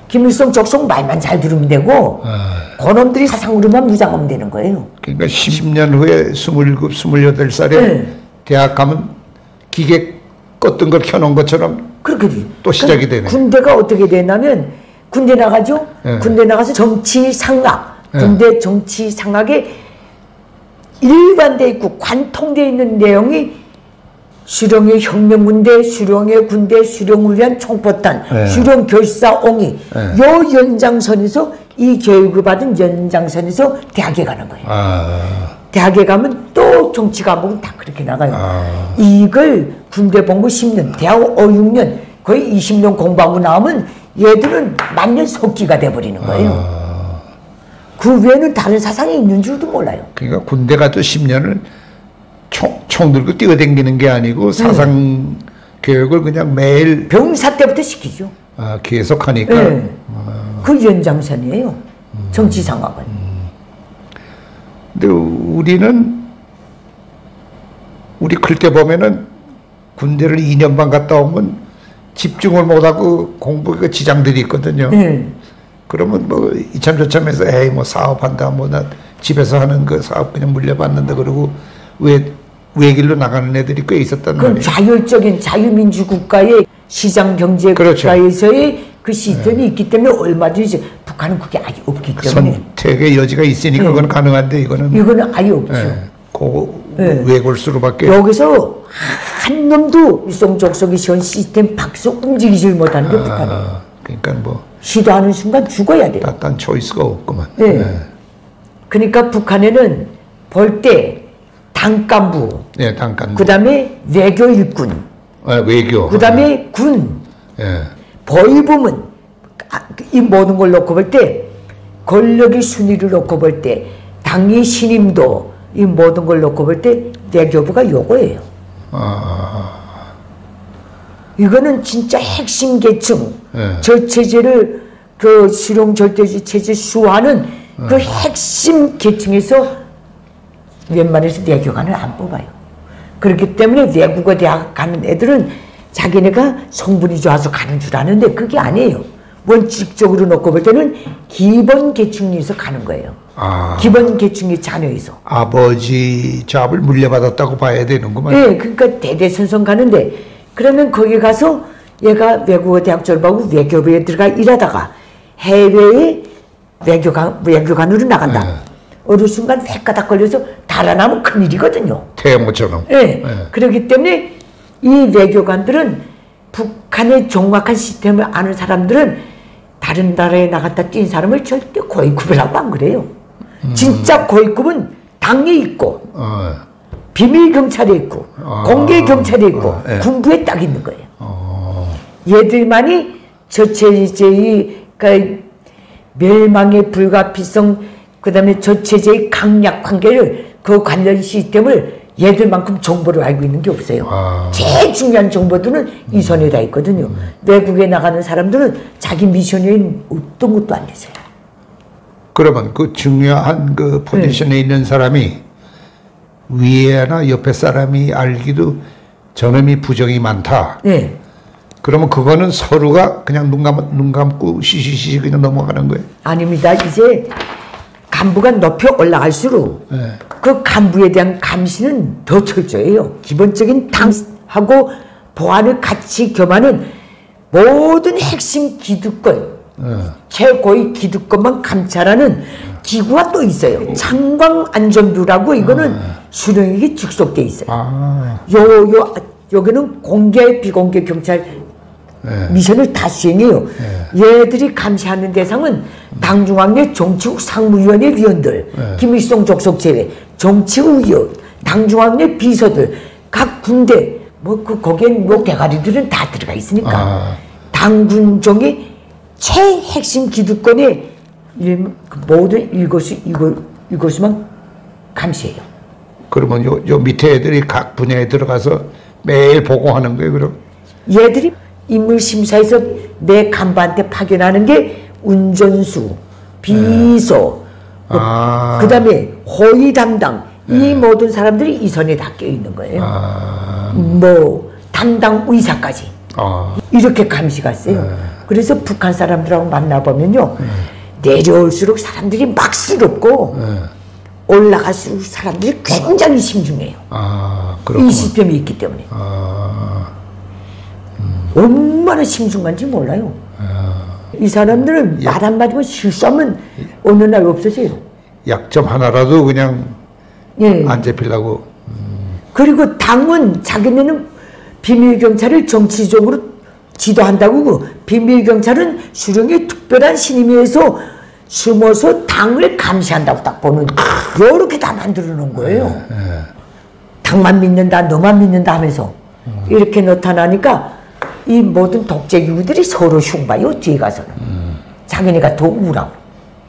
김일성 족속 말만 잘 들으면 되고 그놈들이 사상으로만 무장하면 되는 거예요. 그러니까 10년 후에 27, 28살에 대학 가면 기계 껐던 걸 켜놓은 것처럼 그렇게 또 시작이 되네. 군대가 어떻게 되냐면 군대 나가죠. 군대 나가서 정치상학, 군대 정치상학에 일관돼 있고 관통돼 있는 내용이 수령의 혁명군대, 수령의 군대, 수령을 위한 총포탄, 수령 결사옹이 요 연장선에서 이 교육을 받은 연장선에서 대학에 가는 거예요. 대학에 가면 또 정치 과목은 다 그렇게 나가요. 이걸 군대 복무 10년, 대학 5, 6년 거의 20년 공부하고 나오면 얘들은 만년 석기가 돼버리는 거예요. 그 외에는 다른 사상이 있는 줄도 몰라요. 그러니까 군대 가도 10년을 총 들고 뛰어다니는 게 아니고 사상 교육을 그냥 매일 병사 때부터 시키죠. 계속 하니까. 그 연장선이에요. 정치상학은. 근데 우리 클 때 보면은 군대를 2년만 갔다 오면 집중을 못하고 공부에 지장들이 있거든요. 그러면 뭐 이참저참해서 에이 뭐 사업한다 뭐 나 집에서 하는 그 사업 그냥 물려받는다 그러고 외길로 나가는 애들이 꽤 있었단 말이에요. 자율적인 자유민주 국가의 시장 경제 국가에서의 그 시스템이 있기 때문에 얼마든지 북한은 그게 아예 없기 때문에 선택의 여지가 있으니까 그건 가능한데 이거는 아예 없죠. 외골수로밖에 여기서 한 놈도 일성족속이 현 시스템 밖에서 움직이질 못하는 게 북한이에요. 그러니까 뭐 시도하는 순간 죽어야 돼요. 딴 초이스가 없구만. 그러니까 북한에는 볼 때 당간부, 당간부. 그다음에 외교 일군, 외교. 그다음에 군, 보위부문 이 모든 걸 놓고 볼 때 권력의 순위를 놓고 볼 때 당의 신임도 이 모든 걸 놓고 볼 때 외교부가 요거예요. 이거는 진짜 핵심 계층, 저체제를 그 수령 절대주의 체제 수호하는 그 핵심 계층에서 웬만해서 외교관을 안 뽑아요. 그렇기 때문에 외국어 대학 가는 애들은 자기네가 성분이 좋아서 가는 줄 아는데 그게 아니에요. 원칙적으로 놓고 볼 때는 기본 계층에서 가는 거예요. 기본 계층의 자녀에서. 아버지 잡을 물려받았다고 봐야 되는구만. 네, 그러니까 대대손손 가는데 그러면 거기 가서 얘가 외국어 대학 졸업하고 외교부에 들어가 일하다가 해외에 외교관으로 나간다. 어느 순간 획가닥 걸려서 달아나면 큰일이거든요. 태모처럼. 네. 그렇기 때문에 이 외교관들은 북한의 정확한 시스템을 아는 사람들은 다른 나라에 나갔다 뛴 사람을 절대 고위급이라고 안 그래요. 진짜 고위급은 당에 있고 비밀경찰에 있고 공개경찰에 있고 군부에 딱 있는 거예요. 얘들만이 저체제의 그러니까 멸망의 불가피성 그 다음에 저체제의 강약 관계를 그 관련 시스템을 얘들만큼 정보를 알고 있는 게 없어요. 제일 중요한 정보들은 이 손에 다 있거든요. 외국에 나가는 사람들은 자기 미션에 어떤 것도 안 되세요. 그러면 그 중요한 그 포지션에 있는 사람이 위에나 옆에 사람이 알기도 저놈이 부정이 많다. 그러면 그거는 서로가 그냥 눈 감고 시시시 그냥 넘어가는 거예요? 아닙니다. 이제 간부가 높이 올라갈수록 그 간부에 대한 감시는 더 철저해요. 기본적인 당하고 보안을 같이 겸하는 모든 핵심 기득권, 최고의 기득권만 감찰하는 기구가 또 있어요. 창광안전부라고 이거는 수령에게 직속돼 있어요. 여기는 공개 비공개 경찰 미션을 다 수행해요. 얘들이 감시하는 대상은 당중앙 내 정치국 상무위원회 위원들, 김일성 족속 제외, 정치국 위원, 당중앙 내 비서들, 각 군대 거기엔 대가리들은 다 들어가 있으니까 당군종의 최핵심 기득권의 모든 이것만 감시해요. 그러면 요 밑에 애들이 각 분야에 들어가서 매일 보고하는 거예요, 그럼? 얘들이 인물심사에서 내 간부한테 파견하는 게 운전수, 비서, 그 다음에 호위 담당, 이 모든 사람들이 이 선에 다 껴있는 거예요. 담당 의사까지. 이렇게 감시가 세요. 그래서 북한 사람들하고 만나보면요. 내려올수록 사람들이 막스럽고 올라갈수록 사람들이 굉장히 심중해요. 이 시스템이 있기 때문에. 얼마나 심중한지 몰라요. 이 사람들은 말 한마디만 실수하면 어느 날 없어져요. 약점 하나라도 그냥 안 잡히려고. 그리고 당은 자기네는 비밀경찰을 정치적으로 지도한다고 비밀경찰은 수령의 특별한 신임위에서 숨어서 당을 감시한다고 딱 보는 이렇게 다 만들어 놓은 거예요. 당만 믿는다 너만 믿는다 하면서 이렇게 나타나니까 이 모든 독재기구들이 서로 흉봐요. 뒤에 가서는 자기네가 더 우라고.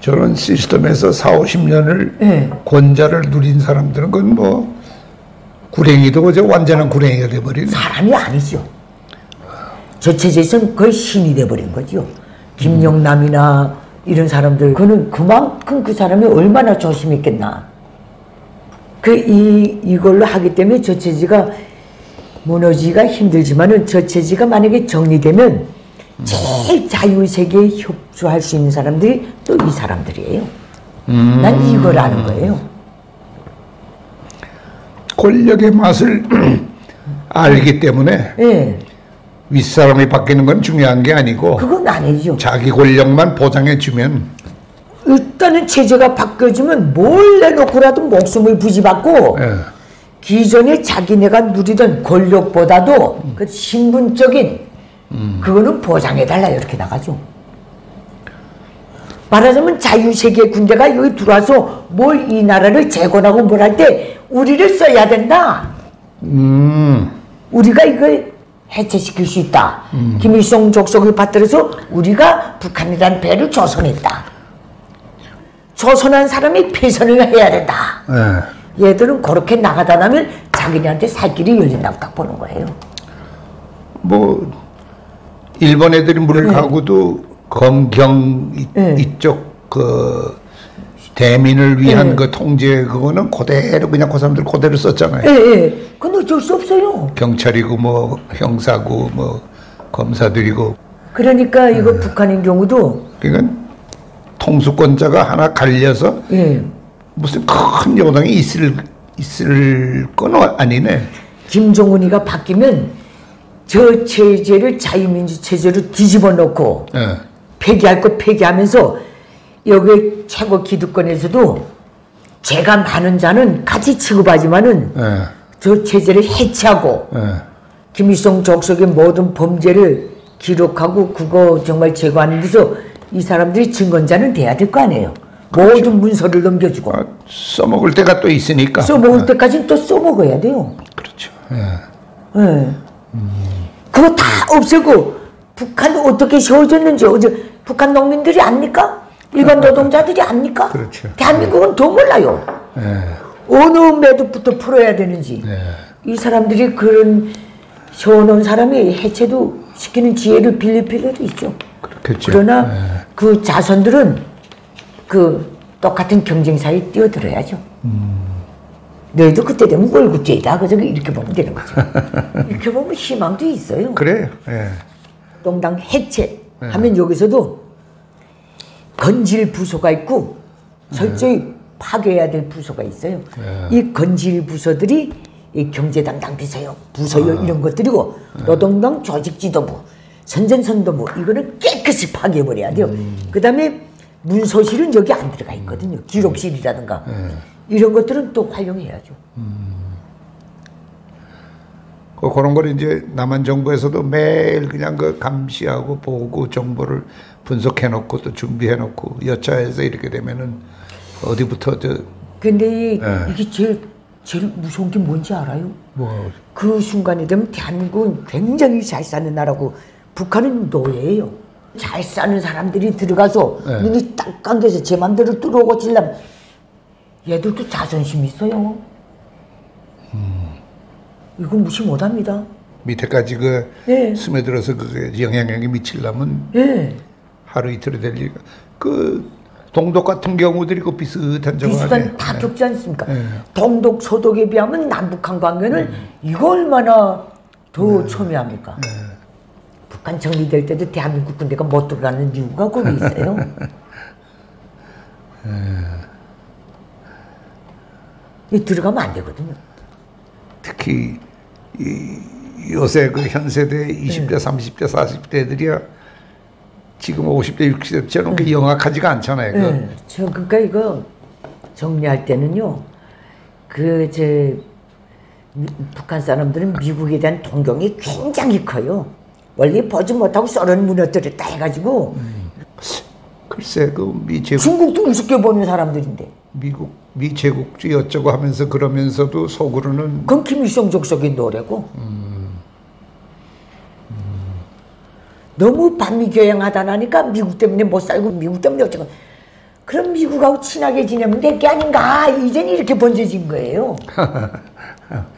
저런 시스템에서 40-50년을 권자를 누린 사람들은 그건 구랭이도 그저 완전한 구랭이가 돼버리네. 사람이 아니죠. 저 체제에서는 거의 신이 돼버린 거죠. 김영남이나 이런 사람들, 그만큼 그 사람이 얼마나 조심했겠나. 이걸로 하기 때문에 저 체제가 무너지기가 힘들지만은 저 체제가 만약에 정리되면 제일 자유세계에 협조할 수 있는 사람들이 또 이 사람들이에요. 난 이걸 아는 거예요. 권력의 맛을 알기 때문에 윗사람이 바뀌는 건 중요한 게 아니고 그건 아니죠. 자기 권력만 보장해주면 일단은 체제가 바뀌어지면 뭘 내놓고라도 목숨을 부지받고 기존에 자기네가 누리던 권력보다도 그 신분적인 그거는 보장해달라 이렇게 나가죠. 말하자면 자유세계 군대가 여기 들어와서 뭘 이 나라를 재건하고 뭘 할 때 우리를 써야 된다. 우리가 이걸 해체시킬 수 있다. 김일성 족속을 받들어서 우리가 북한이라는 배를 조선했다. 조선한 사람이 패선을 해야 된다. 얘들은 그렇게 나가다 나면 자기네한테 살 길이 열린다고 딱 보는 거예요. 일본 애들이 물을 가고도 검경 이쪽 그 대민을 위한 그 통제 그거는 그대로 그냥 그 사람들 그대로 썼잖아요. 그건 어쩔 수 없어요. 경찰이고 형사고 검사들이고. 그러니까 이거 북한인 경우도 그러니까 통수권자가 하나 갈려서 무슨 큰 여당이 있을 건 아니네. 김정은이가 바뀌면 저 체제를 자유민주 체제로 뒤집어 놓고 폐기할 거 폐기하면서 여기 최고 기득권에서도 죄가 많은 자는 같이 취급하지만은 저 체제를 해체하고 김일성 족속의 모든 범죄를 기록하고 그거 정말 제거하는 데서 이 사람들이 증거자는 돼야 될 거 아니에요. 그렇죠. 모든 문서를 넘겨주고 써먹을 때가 또 있으니까 써먹을 때까지는 또 써먹어야 돼요. 그렇죠. 그거 다 없애고 북한 어떻게 세워졌는지 어제 북한 농민들이 압니까? 일반 노동자들이 압니까? 그렇죠. 대한민국은 더 몰라요. 어느 매듭부터 풀어야 되는지. 이 사람들이 그런 세워놓은 사람이 해체도 시키는 지혜를 빌릴 필요도 있죠. 그렇겠죠. 그러나 그 자손들은 그 똑같은 경쟁사에 뛰어들어야죠. 너희도 그때 되면 월급제이다. 그저 이렇게 보면 되는 거죠. 이렇게 보면 희망도 있어요. 그래요. 농당 해체 하면 여기서도 건질 부서가 있고 철저히 파괴해야 될 부서가 있어요. 이 건질 부서들이 이 경제 담당 부서요 이런 것들이고 노동당 조직 지도부 선전선도 뭐 이거는 깨끗이 파괴해버려야 돼요. 그 다음에 문서실은 여기 안 들어가 있거든요. 기록실이라든가 이런 것들은 또 활용해야죠. 그런 걸 이제 남한 정부에서도 매일 그냥 그 감시하고 보고 정보를 분석해놓고 또 준비해놓고 여차해서 이렇게 되면은 어디부터 근데 이게 제일 무서운 게 뭔지 알아요? 뭐 그 순간이 되면 대한민국은 굉장히 잘 사는 나라고 북한은 노예예요. 잘 사는 사람들이 들어가서 눈이 딱 감겨서 제 맘대로 뚫어오고 질라면 얘들도 자존심 있어요. 이거 무시 못합니다. 밑에까지 스며들어서 그게 영향력이 미치려면 하루 이틀이 될 일이가 그 동독 같은 경우들이 그 비슷한 비슷한 다 겪지 않습니까? 동독 소독에 비하면 남북한 관계는 이거 얼마나 더 첨예합니까? 북한 정리될 때도 대한민국 군대가 못 들어가는 이유가 거기 있어요. 들어가면 안 되거든요. 특히 요새 그 현 세대 20대, 30대, 40대들이야 지금 50대, 60대처럼 그 영악하지가 않잖아요. 그러니까 이거 정리할 때는요. 북한 사람들은 미국에 대한 동경이 굉장히 커요. 원래 보지 못하고 썰은 무너뜨렸다 해가지고 글쎄 그 중국도 우습게 보는 사람들인데 미 제국주의 어쩌고 하면서 그러면서도 속으로는 그건 김일성 족속의 노래고 너무 반미교양하다 나니까 미국 때문에 못 살고 미국 때문에 어쩌고 그럼 미국하고 친하게 지내면 될 게 아닌가 이젠 이렇게 번져진 거예요.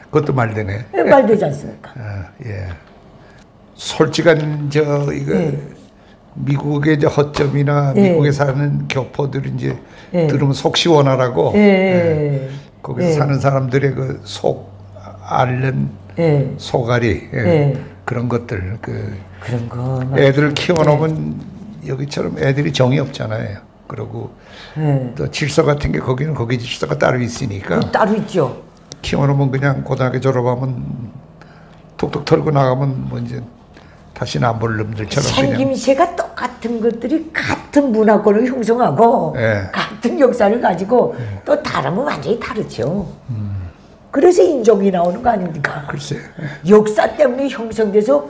그것도 말되네. 말되지 않습니까? 예. 솔직한 미국의 허점이나 미국에 사는 교포들 이제 들으면 속 시원하라고 거기서 사는 사람들의 그 속 앓는 속앓이 그런 것들 그런 거 애들 키워놓으면 여기처럼 애들이 정이 없잖아요. 그리고 또 질서 같은 게 거기는 거기 질서가 따로 있으니까 따로 있죠. 키워놓으면 그냥 고등학교 졸업하면 툭툭 털고 나가면 뭐 이제 다시는 안 볼 놈들처럼 생김새가 똑같은 것들이 같은 문화권을 형성하고 같은 역사를 가지고 또 다르면 완전히 다르죠. 그래서 인종이 나오는 거 아닙니까? 글쎄. 역사 때문에 형성돼서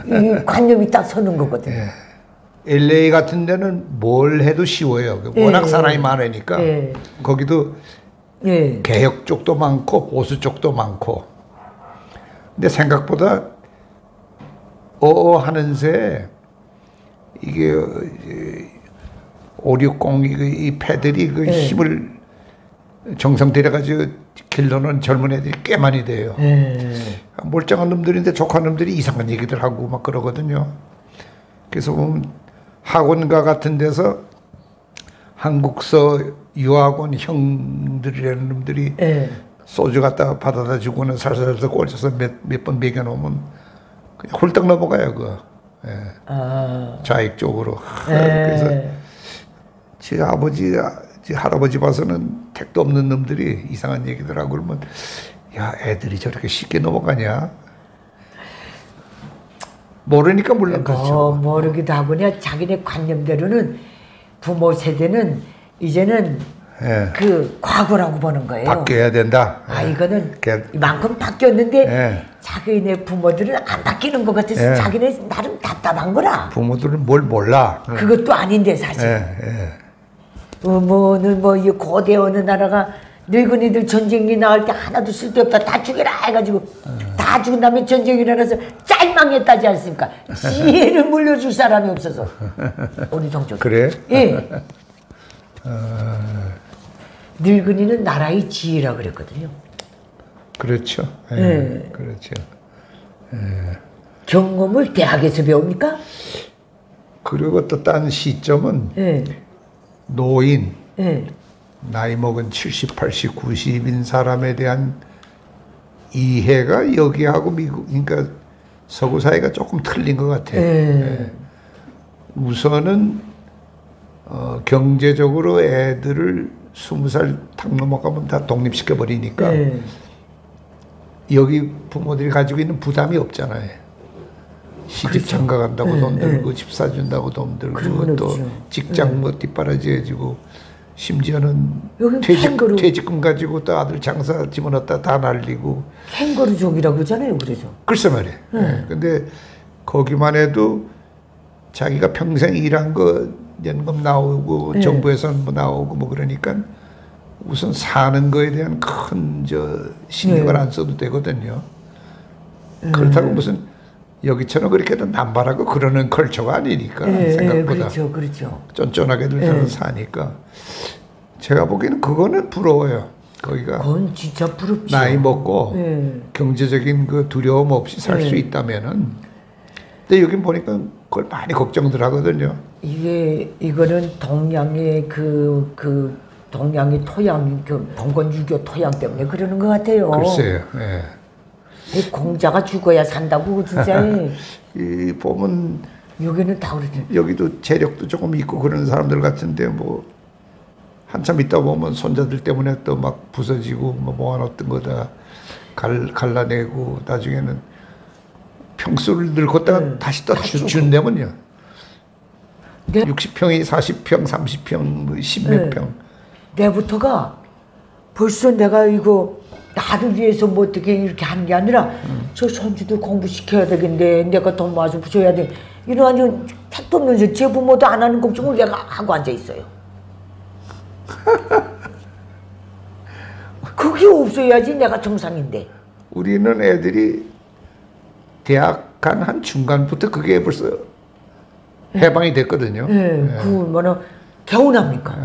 이 관념이 딱 서는 거거든요. LA 같은 데는 뭘 해도 쉬워요. 워낙 사람이 많으니까 거기도 개혁 쪽도 많고 보수 쪽도 많고 근데 생각보다 하는 새 이게 560 이 패들이 그 힘을 정상 들여가지고 길러놓은 젊은 애들이 꽤 많이 돼요. 멀쩡한 놈들인데 족한 놈들이 이상한 얘기들 하고 막 그러거든요. 그래서 보면 학원가 같은 데서 한국서 유학원 형들이라는 놈들이 소주 갖다가 받아다 주고는 살살살 꼴쳐서 몇 번 먹여놓으면 그냥 홀딱 넘어가요, 그거. 좌익 쪽으로. 그래서 제 아버지, 제 할아버지 봐서는 택도 없는 놈들이 이상한 얘기들 하고 그러면 야, 애들이 저렇게 쉽게 넘어가냐? 모르니까 물론 그렇죠. 모르기도 하고냐. 자기네 관념대로는 부모 세대는 이제는 그 과거라고 보는 거예요. 바뀌어야 된다. 이거는 이만큼 바뀌었는데 자기네 부모들은 안 바뀌는 것 같아서 자기네 나름 답답한 거라. 부모들은 뭘 몰라. 그것도 아닌데 사실. 이 고대 어느 나라가 늙은이들 전쟁이 나올 때 하나도 쓸데없다 다 죽여라 해가지고 다 죽은 다음에 전쟁이 일어나서 짤망했다지 않습니까? 지혜를 물려줄 사람이 없어서 어느 정도. 그래? 늙은이는 나라의 지혜라 그랬거든요. 그렇죠. 그렇죠. 경험을 대학에서 배웁니까? 그리고 또 딴 시점은 노인, 나이 먹은 70, 80, 90인 사람에 대한 이해가 여기하고 미국, 그러니까 서구 사회가 조금 틀린 것 같아요. 우선은 경제적으로 애들을 20살 탁 넘어가면 다 독립시켜 버리니까 여기 부모들이 가지고 있는 부담이 없잖아요. 시집 그렇죠. 장가 간다고 네, 돈 들고 네. 집 사준다고 돈 들고 그러면 또 없죠. 직장 뭐 뒷바라지해지고 심지어는 여긴 캥거루. 퇴직금 가지고 또 아들 장사 집어넣었다 다 날리고 캥거루족이라고 그러잖아요. 그래서. 글쎄 말이에요. 예. 근데 거기만 해도 자기가 평생 일한 거 연금 나오고 네. 정부에서는 뭐 나오고 뭐 그러니까 우선 사는 거에 대한 큰 신경을 네. 안 써도 되거든요. 그렇다고 무슨 여기처럼 그렇게도 남발하고 그러는 컬처가 아니니까 생각보다 그렇죠, 그렇죠. 쫀쫀하게들 저는 사니까 제가 보기에는 그거는 부러워요. 거기가 그건 진짜 부럽죠. 나이 먹고 경제적인 그 두려움 없이 살 수 있다면은. 근데 여기 보니까 그걸 많이 걱정들 하거든요. 이거는 동양의 동양의 토양, 봉건 유교 토양 때문에 그러는 것 같아요. 글쎄요. 예. 이 공자가 죽어야 산다고 진짜. 이 보면 여기는 다 그러죠. 여기도 재력도 조금 있고 그런 사람들 같은데 뭐 한참 있다 보면 손자들 때문에 또 막 부서지고 뭐 모아놨던 거다 갈라내고 나중에는 평수를 늙었다가 다시 또 준다면요. 60평이 40평, 30평, 뭐 10몇 평. 내부터가 벌써 내가 이거 나를 위해서 뭐 어떻게 이렇게 하는 게 아니라 저 손주들 공부시켜야 되겠네. 내가 돈 모아서 부셔야 돼. 이런 완전 택도 없는 제 부모도 안 하는 걱정을 내가 하고 앉아 있어요. 그게 없어야지 내가 정상인데. 우리는 애들이 대학 간 한 중간부터 그게 벌써 해방이 됐거든요. 그 얼마나 개운합니까?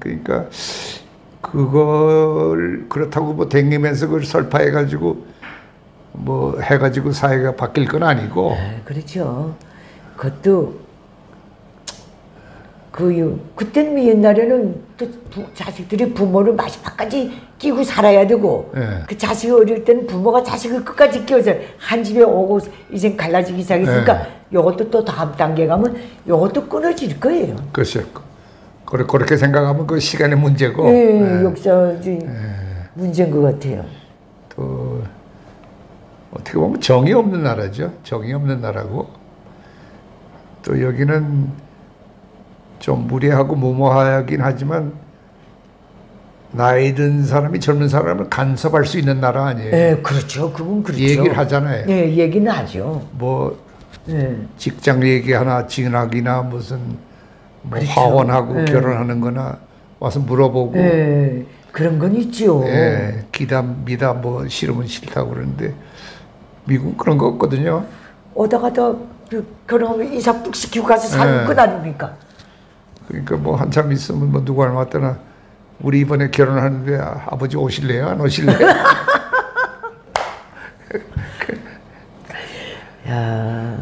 그러니까 그걸 그렇다고 뭐 댕기면서 그걸 설파해가지고 뭐 해가지고 사회가 바뀔 건 아니고. 그렇죠. 그것도 그때는 옛날에는 또 자식들이 부모를 마지막까지 끼고 살아야 되고 그 자식이 어릴 때는 부모가 자식을 끝까지 끼워서 한 집에 오고 이제 갈라지기 시작했으니까 이것도 또 다음 단계 가면 이것도 끊어질 거예요. 그렇죠. 그렇게 생각하면 그 시간의 문제고. 역사적인 문제인 것 같아요. 또 어떻게 보면 정이 없는 나라죠. 정이 없는 나라고. 또 여기는 좀 무례하고 무모하긴 하지만 나이 든 사람이 젊은 사람을 간섭할 수 있는 나라 아니에요. 그렇죠. 그건 그렇죠. 얘기를 하잖아요. 얘기는 하죠. 뭐 직장 얘기 하나 진학이나 무슨 뭐 그렇죠. 화원하고 결혼하는 거나 와서 물어보고 그런 건 있죠. 기담 미담 뭐 싫으면 싫다고 그러는데 미국은 그런 거 없거든요. 오다가다 결혼하면 이사 뚝 시키고 가서 사는 건 아닙니까? 그러니까 뭐 한참 있으면 뭐 누구 얼마 왔더나 우리 이번에 결혼하는데 아버지 오실래요? 안 오실래요? 야,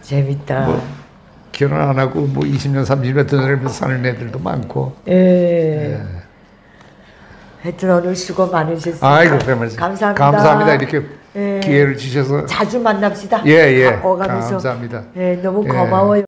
재밌다. 뭐 결혼 안 하고 뭐 20년 30년 더 살면서 사는 애들도 많고. 하여튼 오늘 수고 많으셨습니다. 아이고, 감사합니다. 감사합니다. 이렇게 기회를 주셔서. 자주 만납시다. 예. 바꿔가면서. 감사합니다. 너무 고마워요.